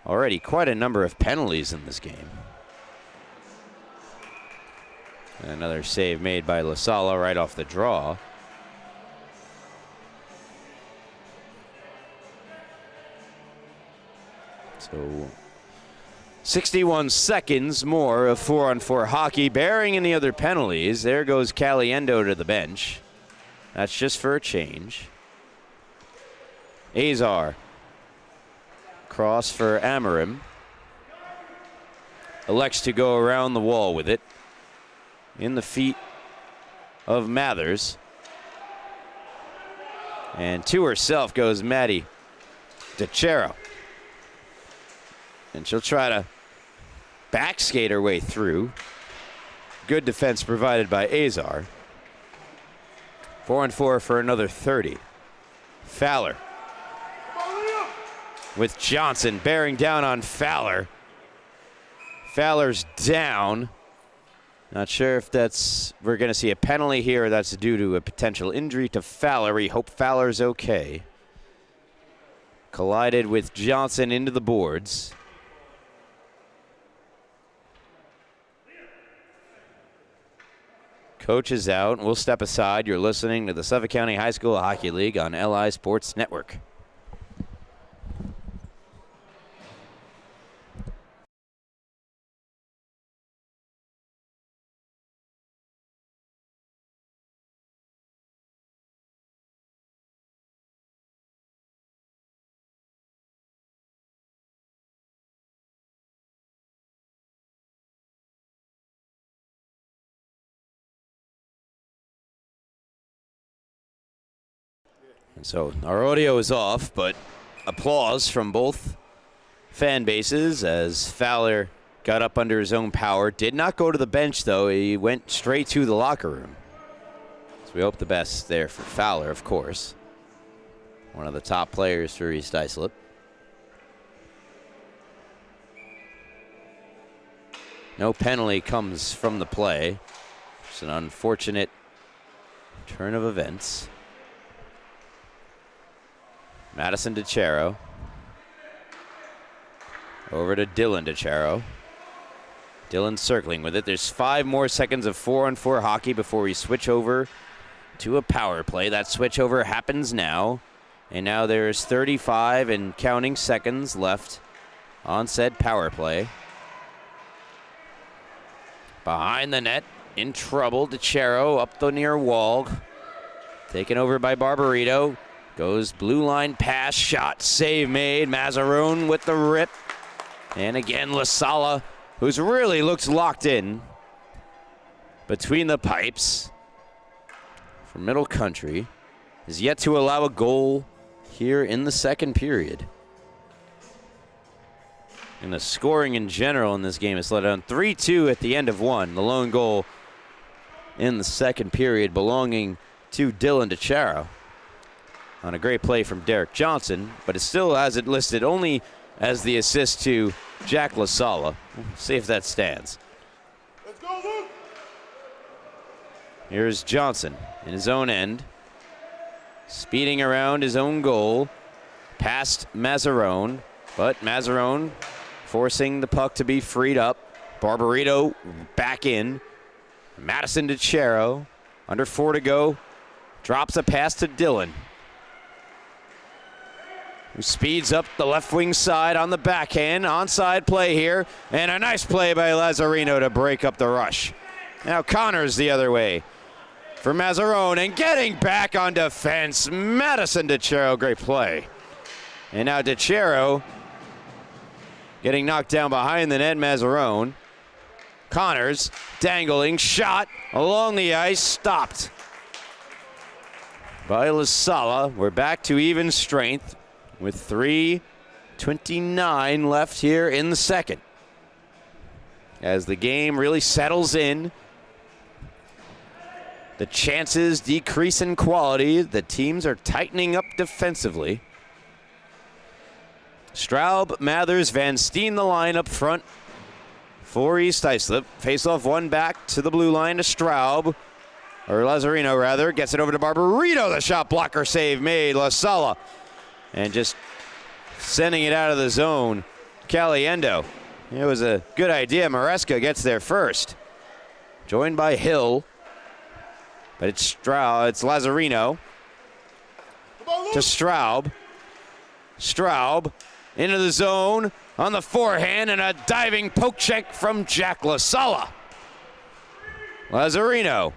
already quite a number of penalties in this game. Another save made by LaSala right off the draw. So 61 seconds more of 4-on-4 hockey. Bearing any other penalties. There goes Caliendo to the bench. That's just for a change. Azar. Cross for Amarim. Elects to go around the wall with it. In the feet of Mathers. And to herself goes Maddie DeChero. And she'll try to back skate her way through. Good defense provided by Azar. 4-on-4 for another 30. Fowler with Johnson bearing down on Fowler. Fowler's down. Not sure if we're going to see a penalty here or that's due to a potential injury to Fowler. We hope Fowler's okay. Collided with Johnson into the boards. Coach is out. We'll step aside. You're listening to the Suffolk County High School Hockey League on LI Sports Network. And so our audio is off, but applause from both fan bases as Fowler got up under his own power. Did not go to the bench, though. He went straight to the locker room. So we hope the best there for Fowler, of course. One of the top players for East Islip. No penalty comes from the play. It's an unfortunate turn of events. Madison DeCharo. Over to Dylan DeCharo. Dylan circling with it. There's 5 more seconds of 4-on-4 hockey before we switch over to a power play. That switchover happens now. And now there's 35 and counting seconds left on said power play. Behind the net, in trouble. DeCharo up the near wall. Taken over by Barbarito. Goes blue line pass, shot, save made. Mazzarone with the rip. And again, LaSala, who's really looks locked in between the pipes for Middle Country, is yet to allow a goal here in the second period. And the scoring in general in this game is let down 3-2 at the end of one. The lone goal in the second period belonging to Dylan DeCharo on a great play from Derek Johnson, but it still has it listed only as the assist to Jack LaSala. We'll see if that stands. Let's go, Luke. Here's Johnson in his own end, speeding around his own goal, past Mazzarone, but Mazzarone forcing the puck to be freed up. Barbarito back in. Madison DeCharo, under 4 to go, drops a pass to Dylan, who speeds up the left wing side on the backhand. Onside play here, and a nice play by Lazzarino to break up the rush. Now Connors the other way for Mazzarone, and getting back on defense, Madison DeCharo, great play. And now DeCharo getting knocked down behind the net, Mazzarone. Connors dangling, shot along the ice, stopped by LaSala. We're back to even strength with 3:29 left here in the second. As the game really settles in, the chances decrease in quality. The teams are tightening up defensively. Straub, Mathers, Van Steen the line up front for East Islip. Face-off one back to the blue line to Straub, or Lazzarino rather. Gets it over to Barbarito. The shot blocker save made. LaSala. And just sending it out of the zone. Caliendo. It was a good idea. Maresca gets there first. Joined by Hill. But it's Straub. It's Lazzarino to Straub. Straub into the zone on the forehand, and a diving poke check from Jack LaSala. Lazzarino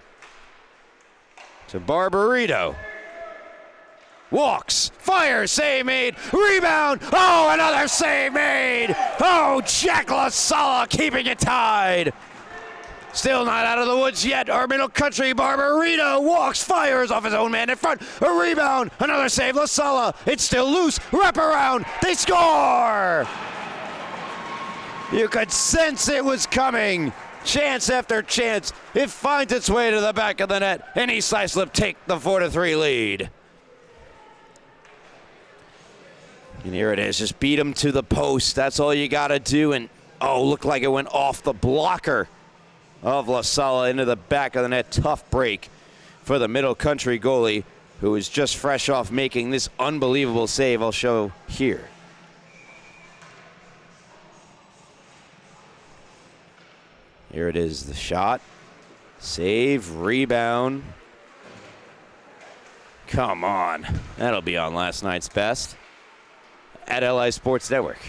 to Barbarito. Walks, fires, save made, rebound, oh, another save made! Oh, Jack LaSala keeping it tied. Still not out of the woods yet, our Middle Country. Barbarito walks, fires off his own man in front, a rebound, another save, LaSala, it's still loose, wrap around, they score! You could sense it was coming. Chance after chance, it finds its way to the back of the net, and East Islip take the 4-3 lead. And here it is. Just beat him to the post. That's all you got to do. And, oh, looked like it went off the blocker of La Sala into the back of the net. Tough break for the Middle Country goalie, who is just fresh off making this unbelievable save I'll show here. Here it is, the shot. Save, rebound. Come on. That'll be on last night's best. At LI Sports Network.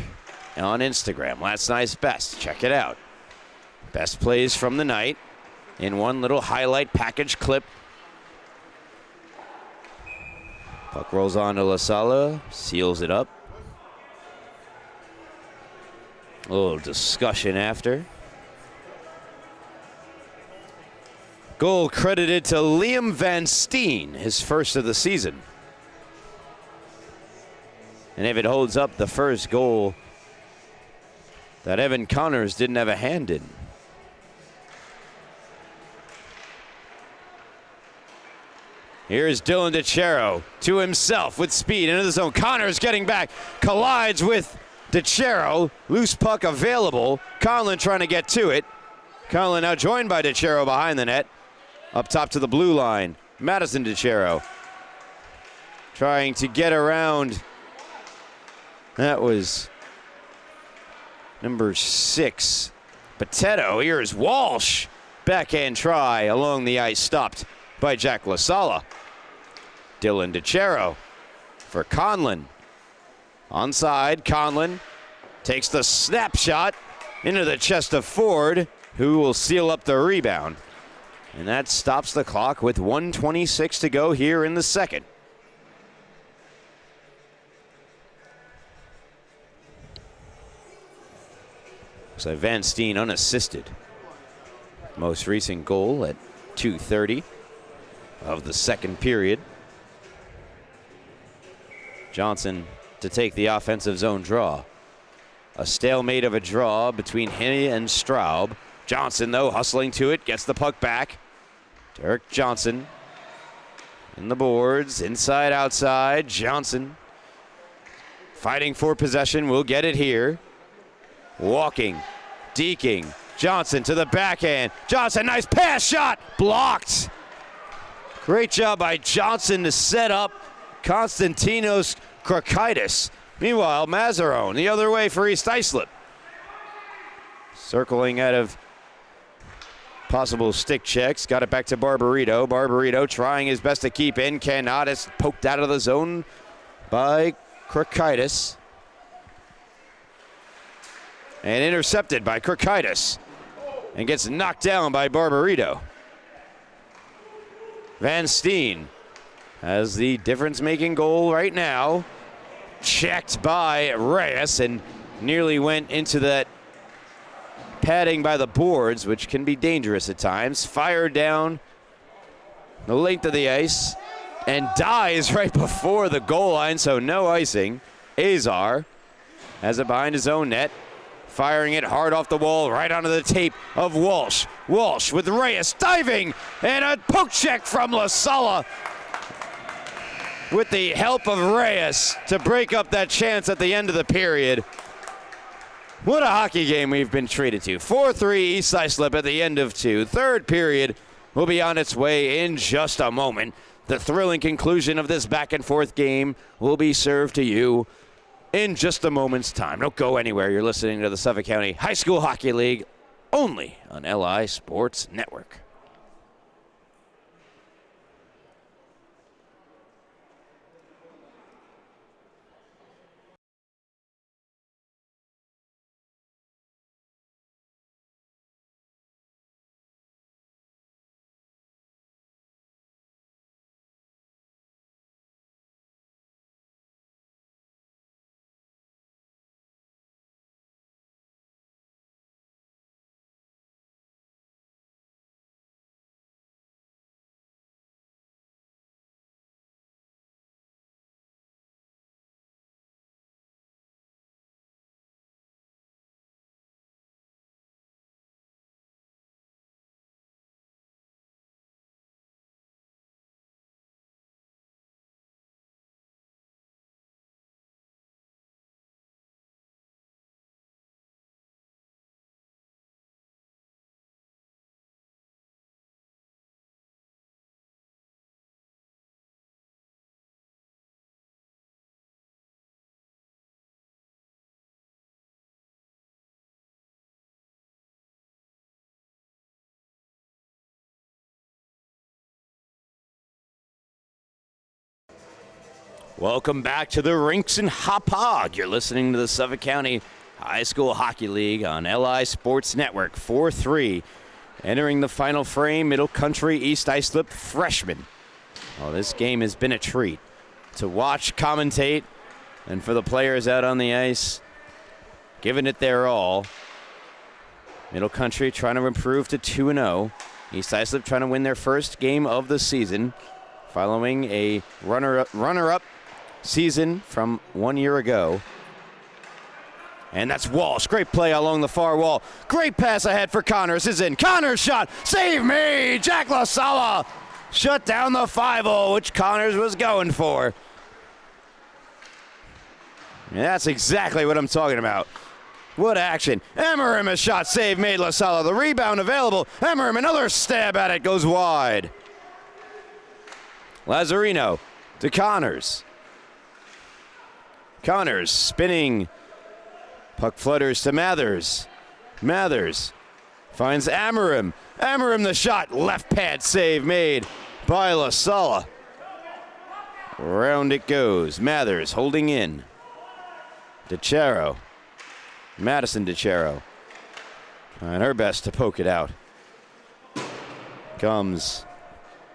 On Instagram, last night's best. Check it out. Best plays from the night in one little highlight package clip. Puck rolls on to La Sala, seals it up. A little discussion after. Goal credited to Liam Van Steen, his first of the season. And if it holds up, the first goal that Evan Connors didn't have a hand in. Here's Dylan DeCero to himself with speed into the zone. Connors getting back, collides with DeCero. Loose puck available. Conlon trying to get to it. Conlon now joined by DeCero behind the net. Up top to the blue line. Madison DeCero trying to get around. That was number 6. Potato. Here's Walsh. Backhand try along the ice, stopped by Jack La Sala. Dylan DeCero for Conlon. Onside, Conlon takes the snapshot into the chest of Ford, who will seal up the rebound. And that stops the clock with 1:26 to go here in the second. So Van Steen unassisted. Most recent goal at 2:30 of the second period. Johnson to take the offensive zone draw. A stalemate of a draw between Henney and Straub. Johnson, though, hustling to it, gets the puck back. Derek Johnson in the boards, inside, outside. Johnson fighting for possession, will get it here. Walking, deking. Johnson to the backhand. Johnson, nice pass shot, blocked. Great job by Johnson to set up Konstantinos Krakaitis. Meanwhile, Mazarone the other way for East Islip. Circling out of possible stick checks. Got it back to Barbarito. Barbarito trying his best to keep in. Cannot. It's poked out of the zone by Krakaitis. And intercepted by Krakaitis. And gets knocked down by Barbarito. Van Steen has the difference-making goal right now. Checked by Reyes and nearly went into that padding by the boards, which can be dangerous at times. Fired down the length of the ice and dies right before the goal line, so no icing. Azar has it behind his own net. Firing it hard off the wall, right onto the tape of Walsh. Walsh with Reyes diving, and a poke check from La Sala with the help of Reyes to break up that chance at the end of the period. What a hockey game we've been treated to. 4-3 East Islip at the end of 2. Third period will be on its way in just a moment. The thrilling conclusion of this back and forth game will be served to you in just a moment's time. Don't go anywhere. You're listening to the Suffolk County High School Hockey League only on LI Sports Network. Welcome back to the Rinks and Hauppauge. You're listening to the Suffolk County High School Hockey League on LI Sports Network. 4-3. Entering the final frame, Middle Country East Islip freshman. Oh, this game has been a treat to watch, commentate, and for the players out on the ice, giving it their all. Middle Country trying to improve to 2-0. East Islip trying to win their first game of the season, following a runner-up season from 1 year ago. And that's Walsh. Great play along the far wall. Great pass ahead for Connors. Is in. Connors shot. Save me! Jack LaSala shut down the 5-0, which Connors was going for. And that's exactly what I'm talking about. What action. Emmerim a shot. Save made LaSala. The rebound available. Emmerim another stab at it. Goes wide. Lazzarino to Connors. Connors spinning. Puck flutters to Mathers. Mathers finds Emmerim. Emmerim the shot. Left pad save made by LaSala. Round it goes. Mathers holding in. DeCero. Madison DeCero. Trying her best to poke it out. Comes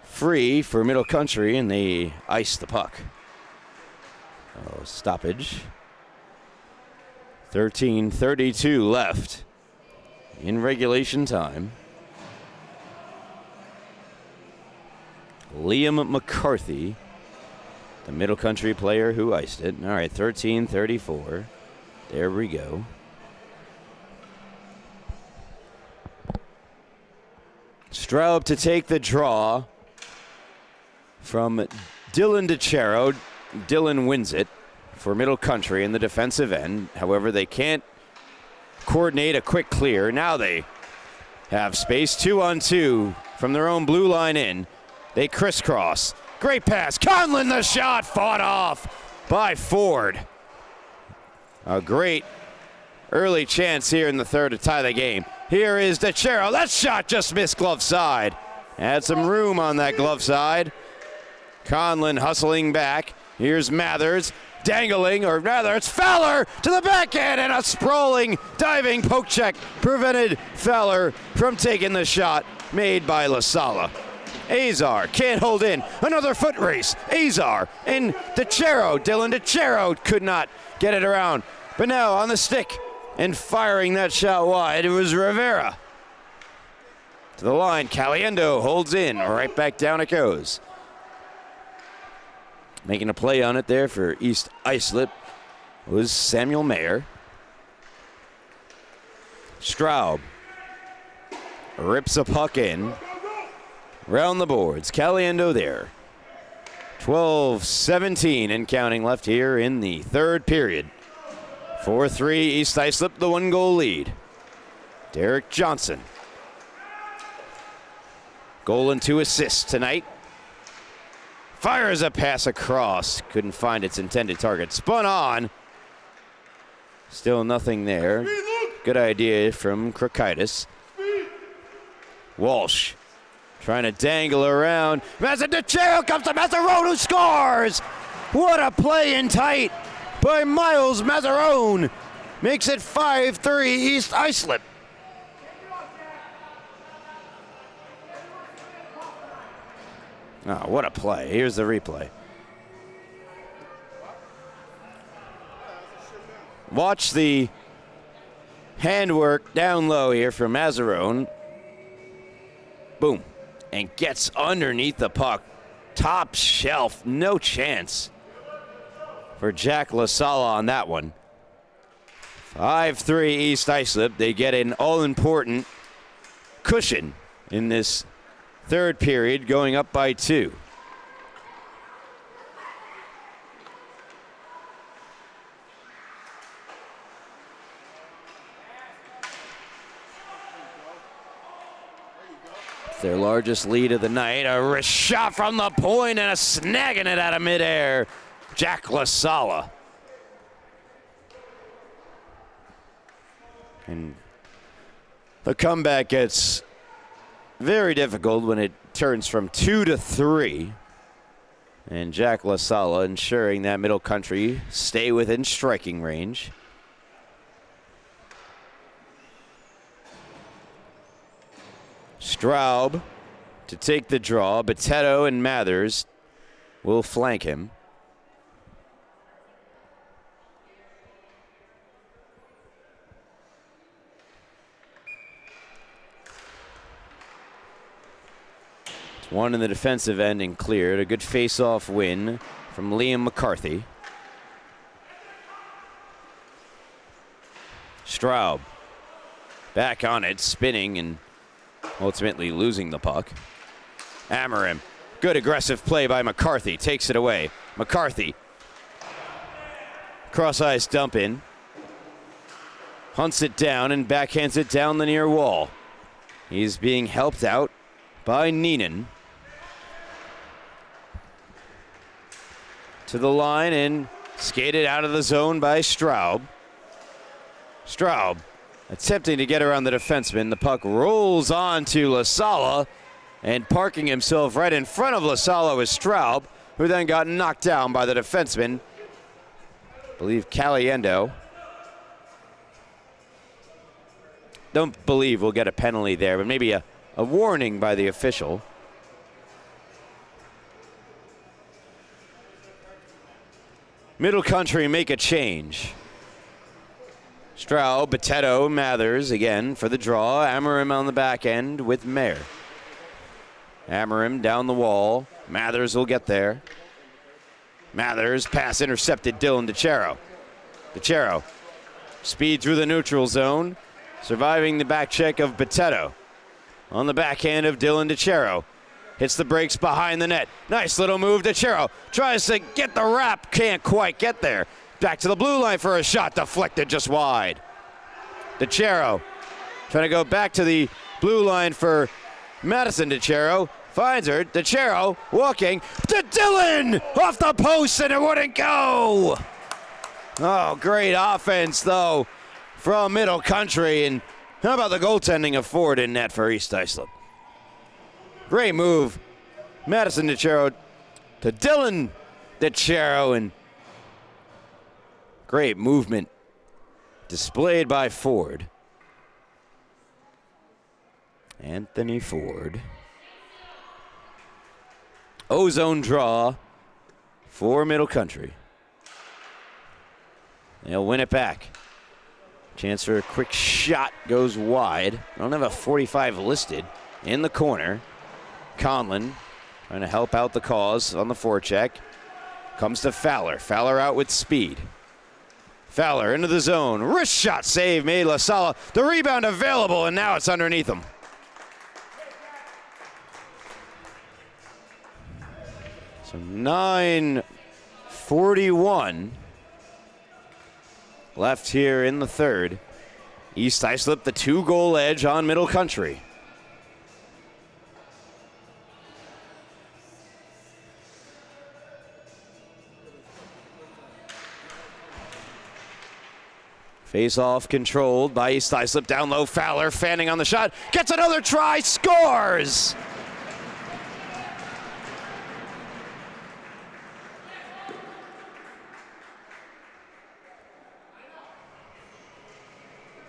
free for Middle Country, and they ice the puck. Oh, stoppage. 13:32 left in regulation time. Liam McCarthy, the Middle Country player who iced it. All right, 13:34. There we go. Straub to take the draw from Dylan DeCero. Dylan wins it for Middle Country in the defensive end. However, they can't coordinate a quick clear. Now they have space 2-on-2 from their own blue line in. They crisscross. Great pass. Conlon the shot fought off by Ford. A great early chance here in the third to tie the game. Here is DeCero. That shot just missed glove side. Had some room on that glove side. Conlon hustling back. Here's Mathers. Dangling, or rather it's Fowler to the backhand, and a sprawling diving poke check prevented Fowler from taking the shot made by LaSala. Azar can't hold in. Another foot race. Azar and DeCero. Dylan DeCero could not get it around. But now on the stick and firing that shot wide, it was Rivera. To the line, Caliendo holds in. Right back down it goes. Making a play on it there for East Islip was Samuel Mayer. Straub rips a puck in. Round the boards. Caliendo there. 12-17 and counting left here in the third period. 4-3 East Islip, the 1-goal lead. Derek Johnson. Goal and 2 assists tonight. Fires a pass across. Couldn't find its intended target. Spun on. Still nothing there. Good idea from Krakaitis. Walsh trying to dangle around. DeCero comes to Mazzarone, who scores! What a play in tight by Miles Mazzarone. Makes it 5-3 East Islip. Oh, what a play. Here's the replay. Watch the handwork down low here from Mazzarone. Boom. And gets underneath the puck. Top shelf. No chance for Jack LaSala on that one. 5-3 East Islip. They get an all-important cushion in this third period, going up by 2. It's their largest lead of the night. A wrist shot from the point and a snagging it out of midair. Jack LaSala. And the comeback gets very difficult when it turns from 2 to 3. And Jack LaSala ensuring that Middle Country stay within striking range. Straub to take the draw. Botetto and Mathers will flank him. One in the defensive end and cleared. A good face-off win from Liam McCarthy. Straub back on it, spinning and ultimately losing the puck. Amarim, good aggressive play by McCarthy, takes it away. McCarthy, cross-ice dump in. Hunts it down and backhands it down the near wall. He's being helped out by Neenan. To the line and skated out of the zone by Straub. Straub attempting to get around the defenseman. The puck rolls on to LaSala, and parking himself right in front of LaSala was Straub, who then got knocked down by the defenseman, I believe Caliendo. Don't believe we'll get a penalty there, but maybe a warning by the official. Middle Country make a change. Straub, Botetto, Mathers again for the draw. Amarim on the back end with Mayer. Amarim down the wall. Mathers will get there. Mathers, pass intercepted, Dylan DeChero. DeChero, speed through the neutral zone, surviving the back check of Botetto. On the backhand of Dylan DeChero. Hits the brakes behind the net. Nice little move. DeChero tries to get the wrap. Can't quite get there. Back to the blue line for a shot. Deflected just wide. DeChero trying to go back to the blue line for Madison. DeChero finds her. DeChero walking to Dylan off the post, and it wouldn't go. Oh, great offense, though, from Middle Country. And how about the goaltending of Ford in net for East Islip? Great move. Madison DeChero to Dylan DeChero, and great movement displayed by Ford. Anthony Ford. Ozone draw for Middle Country. They'll win it back. Chance for a quick shot goes wide. I don't have a 45 listed in the corner. Conlon trying to help out the cause on the forecheck. Comes to Fowler. Fowler out with speed. Fowler into the zone. Wrist shot save made. LaSala. The rebound available, and now it's underneath him. So 9:41 left here in the third. East Islip the 2-goal edge on Middle Country. Face-off controlled by East Islip. Down low, Fowler fanning on the shot. Gets another try, scores!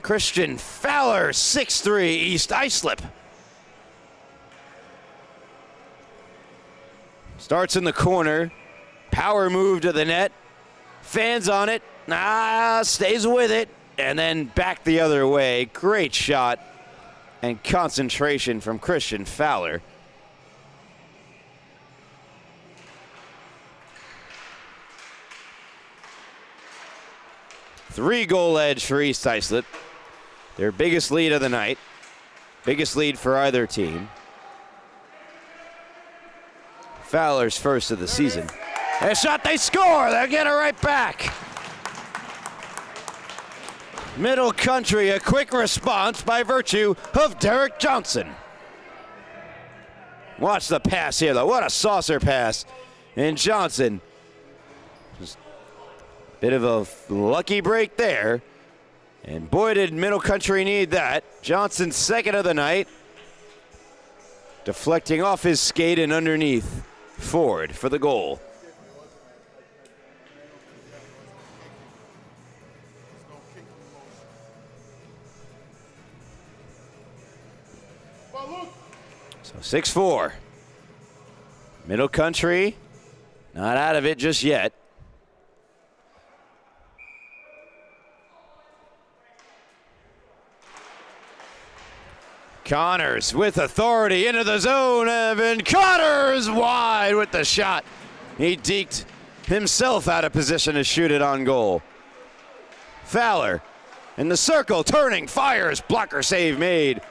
Christian Fowler, 6'3", East Islip. Starts in the corner. Power move to the net. Fans on it. Stays with it, and then back the other way. Great shot and concentration from Christian Fowler. Three-goal edge for East Islip. Their biggest lead of the night. Biggest lead for either team. Fowler's first of the season. A shot, they score! They'll get it right back. Middle Country, a quick response by virtue of Derek Johnson. Watch the pass here, though. What a saucer pass. And Johnson, just a bit of a lucky break there. And boy, did Middle Country need that. Johnson's second of the night. Deflecting off his skate and underneath Ford for the goal. So 6-4. Middle Country not out of it just yet. Connors with authority into the zone. Evan Connors wide with the shot. He deked himself out of position to shoot it on goal. Fowler in the circle, turning, fires, blocker save made.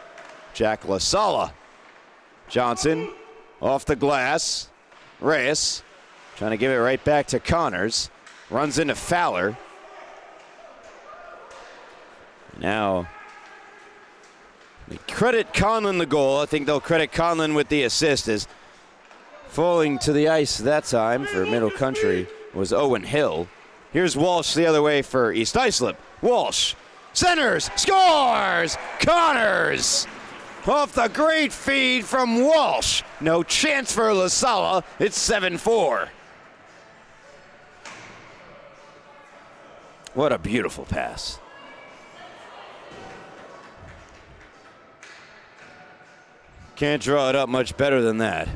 Jack LaSala. Johnson off the glass. Reyes trying to give it right back to Connors. Runs into Fowler. Now, they credit Conlon the goal. I think they'll credit Conlon with the assist, as falling to the ice that time for Middle Country was Owen Hill. Here's Walsh the other way for East Islip. Walsh centers, scores! Connors off the great feed from Walsh. No chance for LaSala. It's 7-4. What a beautiful pass. Can't draw it up much better than that.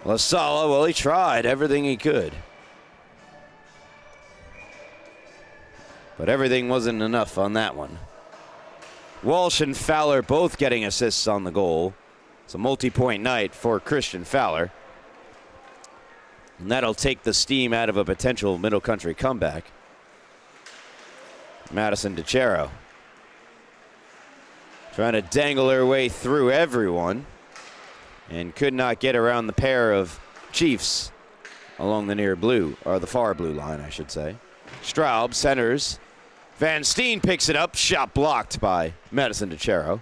LaSala, well, he tried everything he could. But everything wasn't enough on that one. Walsh and Fowler both getting assists on the goal. It's a multi-point night for Christian Fowler. And that'll take the steam out of a potential Middle Country comeback. Madison DeCero trying to dangle her way through everyone and could not get around the pair of Chiefs along the near blue, or the far blue line, I should say. Straub centers. Van Steen picks it up. Shot blocked by Madison DeCero.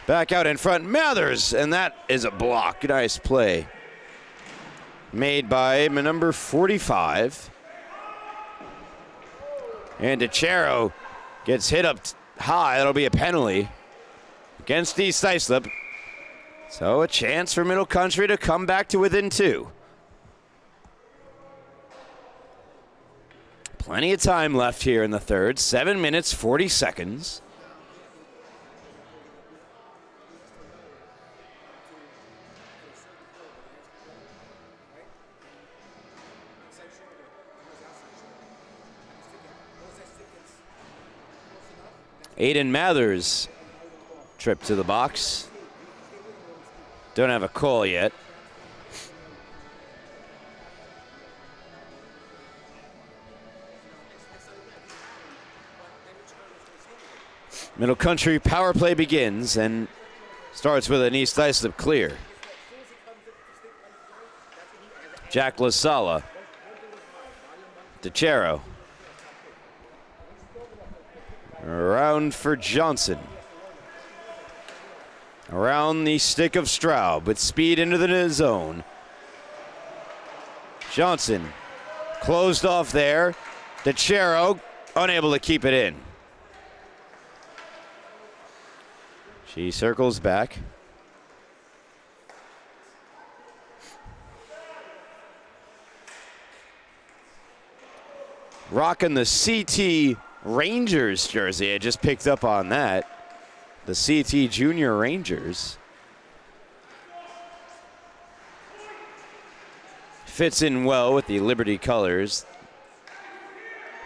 Back out in front, Mathers, and that is a block. Nice play made by number 45. And DeCero gets hit up high. That'll be a penalty against East Islip. So a chance for Middle Country to come back to within 2. Plenty of time left here in the third. 7 minutes, 40 seconds. Aiden Mathers trip to the box. Don't have a call yet. Middle Country power play begins and starts with an East Islip clear. Jack LaSala. DeCero. Around for Johnson. Around the stick of Straub with speed into the zone. Johnson closed off there. DeCero unable to keep it in. She circles back. Rocking the CT Rangers jersey. I just picked up on that. The CT Junior Rangers. Fits in well with the Liberty colors.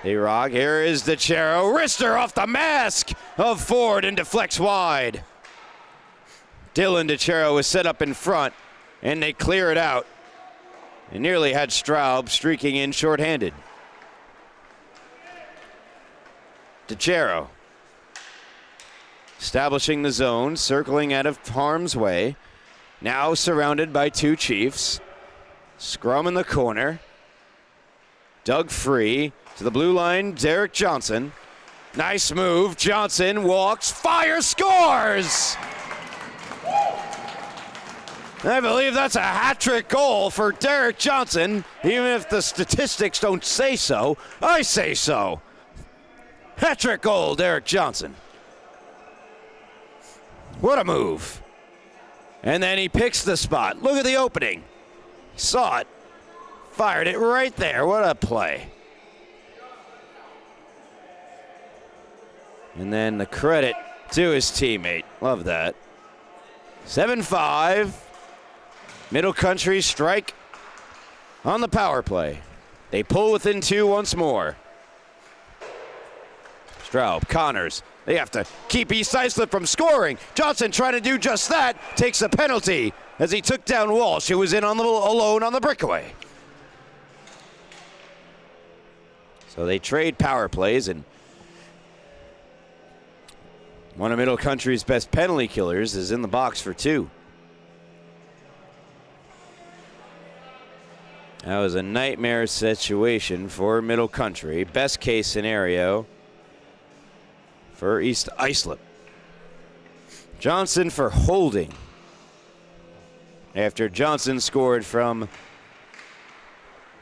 They rock. Here is DeCero. Wrister off the mask of Ford and deflects wide. Dylan DeCero was set up in front, and they clear it out. They nearly had Straub streaking in shorthanded. DeCero establishing the zone, circling out of harm's way. Now surrounded by 2 Chiefs. Scrum in the corner. Dug free to the blue line, Derek Johnson. Nice move. Johnson walks, fires, scores! I believe that's a hat-trick goal for Derek Johnson. Even if the statistics don't say so, I say so. Hat-trick goal, Derek Johnson. What a move. And then he picks the spot. Look at the opening. He saw it. Fired it right there. What a play. And then the credit to his teammate. Love that. 7-5. Middle Country strike on the power play. They pull within 2 once more. Straub, Connors. They have to keep East Islip from scoring. Johnson trying to do just that. Takes a penalty as he took down Walsh, who was in on alone on the breakaway. So they trade power plays, and one of Middle Country's best penalty killers is in the box for 2. That was a nightmare situation for Middle Country. Best case scenario for East Islip. Johnson for holding after Johnson scored from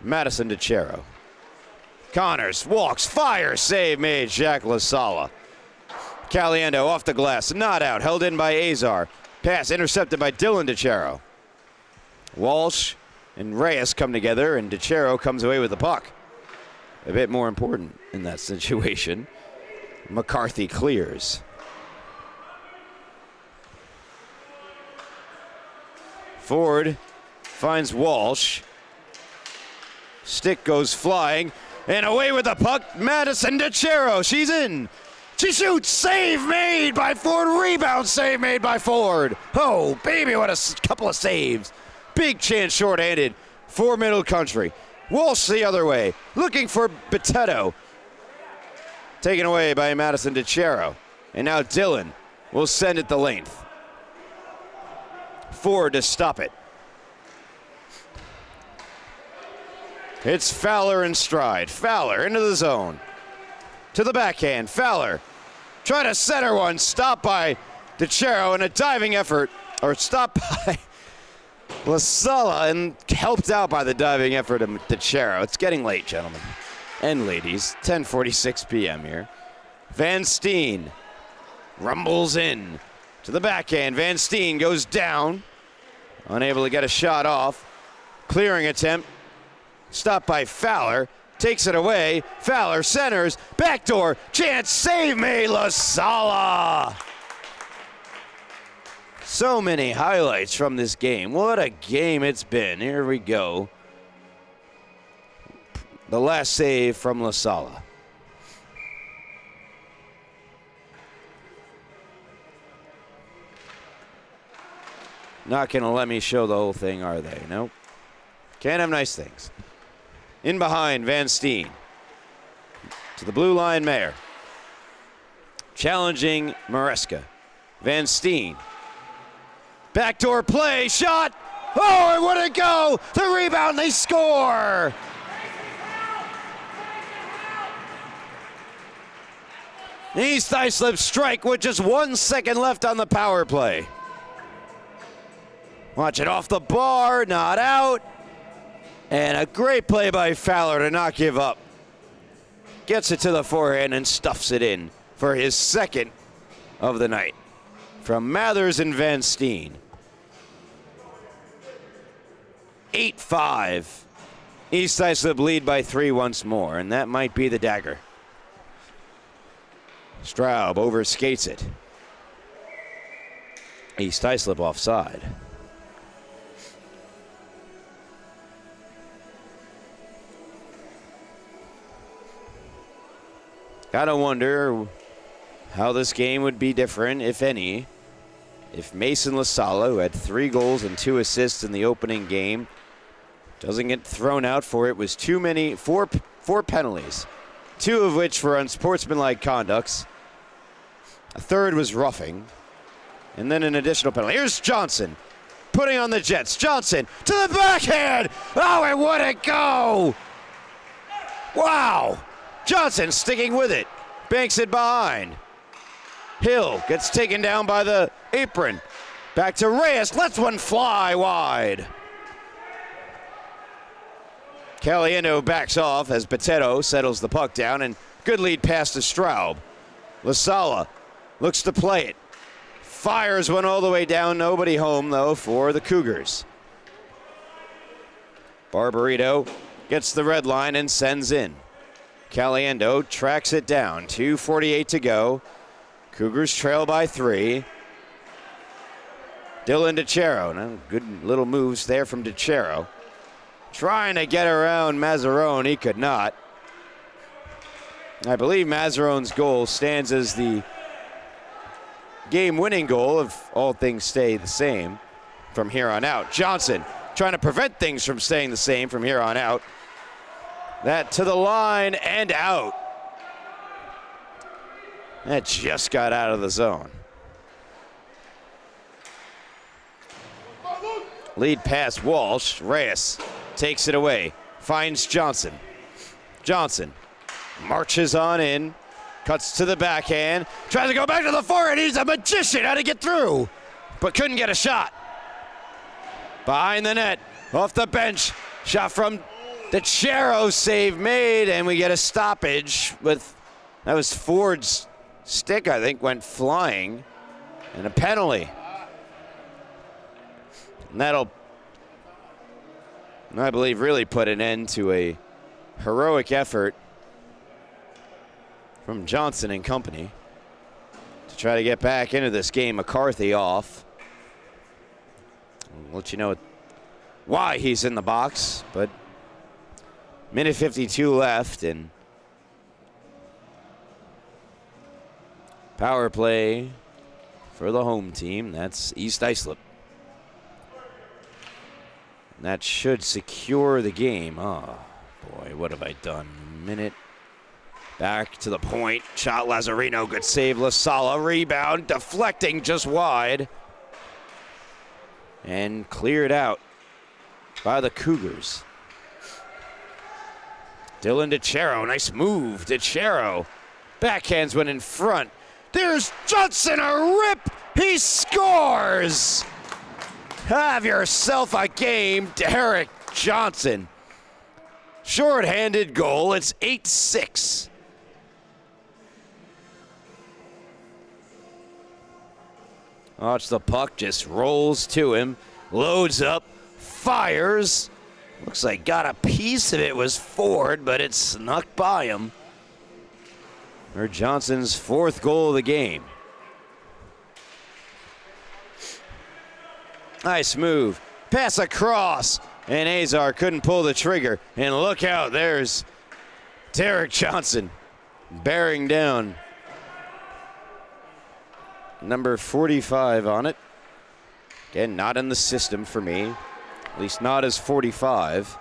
Madison DeCero. Connors walks, fires, save made, Jack LaSala. Caliendo off the glass, not out, held in by Azar. Pass intercepted by Dylan DeCero. Walsh and Reyes come together, and DeCero comes away with the puck. A bit more important in that situation. McCarthy clears. Ford finds Walsh. Stick goes flying, and away with the puck, Madison DeCero. She's in. She shoots. Save made by Ford. Rebound save made by Ford. Oh, baby, what a couple of saves. Big chance shorthanded for Middle Country. Walsh the other way, looking for Botetto. Taken away by Madison DeCero. And now Dylan will send it the length. Ford to stop it. It's Fowler in stride. Fowler into the zone. To the backhand. Fowler trying to center one. Stopped by DeCero in a diving effort. Or stopped by LaSala and helped out by the diving effort of DeCero. It's getting late, gentlemen and ladies. 10:46 p.m. here. Van Steen rumbles in to the backhand. Van Steen goes down. Unable to get a shot off. Clearing attempt. Stopped by Fowler. Takes it away. Fowler centers. Backdoor. Chance. Save made. LaSala. So many highlights from this game. What a game it's been. Here we go. The last save from LaSala. Not going to let me show the whole thing, are they? Nope. Can't have nice things. In behind, Van Steen. To the blue line, Mayer. Challenging Maresca. Van Steen. Backdoor play, shot. Oh, and where'd it go? The rebound, they score. East Islip strike with just 1 second left on the power play. Watch it off the bar, not out. And a great play by Fowler to not give up. Gets it to the forehand and stuffs it in for his second of the night. From Mathers and Van Steen. 8-5. East Islip lead by 3 once more, and that might be the dagger. Straub overskates it. East Islip offside. Gotta wonder how this game would be different, if any, if Mason LaSala, who had 3 goals and 2 assists in the opening game, doesn't get thrown out for it. Was too many, four penalties, 2 of which were unsportsmanlike conducts. A third was roughing, and then an additional penalty. Here's Johnson, putting on the Jets. Johnson to the backhand. Oh, and would it go? Wow. Johnson sticking with it. Banks it behind. Hill gets taken down by the apron. Back to Reyes. Lets one fly wide. Caliendo backs off as Botetto settles the puck down, and good lead pass to Straub. LaSala looks to play it. Fires one all the way down. Nobody home, though, for the Cougars. Barbarito gets the red line and sends in. Caliendo tracks it down. 2:48 to go. Cougars trail by 3. Dylan DeChero. Now, good little moves there from DeChero. Trying to get around Mazzarone. He could not. I believe Mazzarone's goal stands as the game-winning goal if all things stay the same from here on out. Johnson trying to prevent things from staying the same from here on out. That to the line and out. That just got out of the zone. Lead pass Walsh. Reyes takes it away. Finds Johnson. Johnson marches on in. Cuts to the backhand. Tries to go back to the forehand. He's a magician how to get through. But couldn't get a shot. Behind the net. Off the bench. Shot from DeChero. Save made. And we get a stoppage with, that was Ford's stick, I think, went flying. And a penalty. And that'll, I believe, really put an end to a heroic effort from Johnson and company to try to get back into this game. McCarthy off. I'll let you know why he's in the box, but minute 52 left, and power play for the home team. That's East Islip. And that should secure the game. Oh, boy, what have I done? Minute. Back to the point. Shot Lazzarino. Good save. LaSala. Rebound. Deflecting just wide. And cleared out by the Cougars. Dylan DeChero. Nice move. DeChero. Backhands went in front. There's Johnson. A rip. He scores. Have yourself a game, Derek Johnson. Short-handed goal. It's 8-6. Watch the puck just rolls to him, loads up, fires. Looks like got a piece of it was Ford, but it snuck by him. For Johnson's 4th goal of the game. Nice move. Pass across, and Azar couldn't pull the trigger. And look out, there's Derek Johnson bearing down. Number 45 on it. Again, not in the system for me. At least not as 45.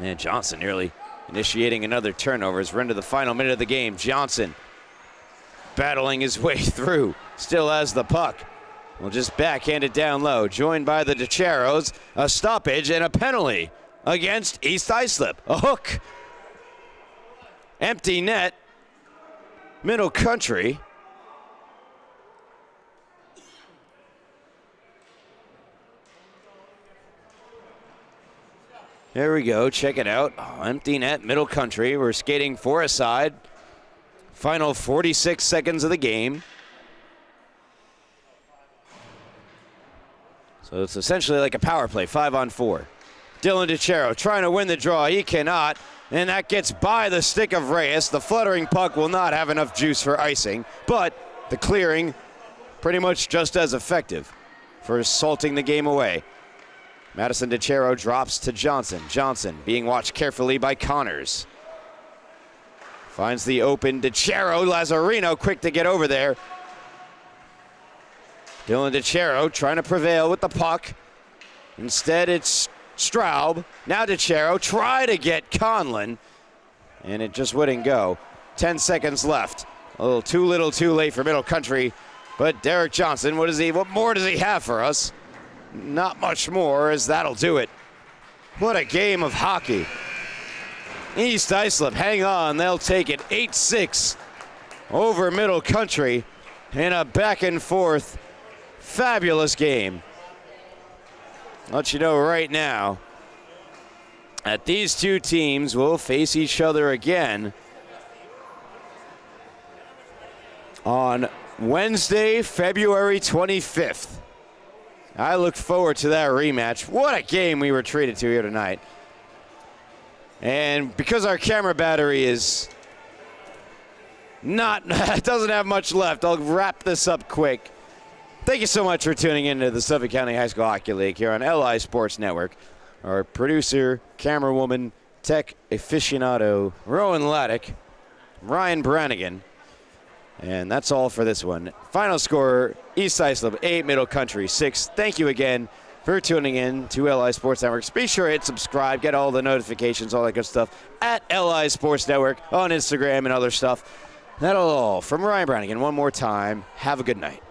And Johnson nearly initiating another turnover as we're into the final minute of the game. Johnson battling his way through. Still has the puck. We'll just backhand it down low. Joined by the DeCheros. A stoppage and a penalty against East Islip. A hook. Empty net. Middle Country. There we go. Check it out. Oh, empty net, Middle Country. We're skating for a side. Final 46 seconds of the game. So it's essentially like a power play, 5-on-4. Dylan DeChero trying to win the draw. He cannot. And that gets by the stick of Reyes. The fluttering puck will not have enough juice for icing, but the clearing pretty much just as effective for salting the game away. Madison DeChero drops to Johnson. Johnson being watched carefully by Connors. Finds the open DeChero. Lazzarino quick to get over there. Dylan DeChero trying to prevail with the puck. Instead, it's Straub. Now DeChero try to get Conlon, and it just wouldn't go. 10 seconds left. A little too late for Middle Country, but Derek Johnson, what more does he have for us? Not much more, as that'll do it. What a game of hockey. East Islip, hang on, they'll take it 8-6 over Middle Country in a back and forth fabulous game. I'll let you know right now that these two teams will face each other again on Wednesday, February 25th. I look forward to that rematch. What a game we were treated to here tonight. And because our camera battery is doesn't have much left. I'll wrap this up quick. Thank you so much for tuning into the Suffolk County High School Hockey League here on LI Sports Network. Our producer, camerawoman, tech aficionado, Rowan Laddick, Ryan Brannigan. And that's all for this one. Final score, East Islip 8, Middle Country 6. Thank you again for tuning in to LI Sports Network. Be sure to hit subscribe, get all the notifications, all that good stuff at LI Sports Network on Instagram and other stuff. That'll all from Ryan Brannigan. One more time, have a good night.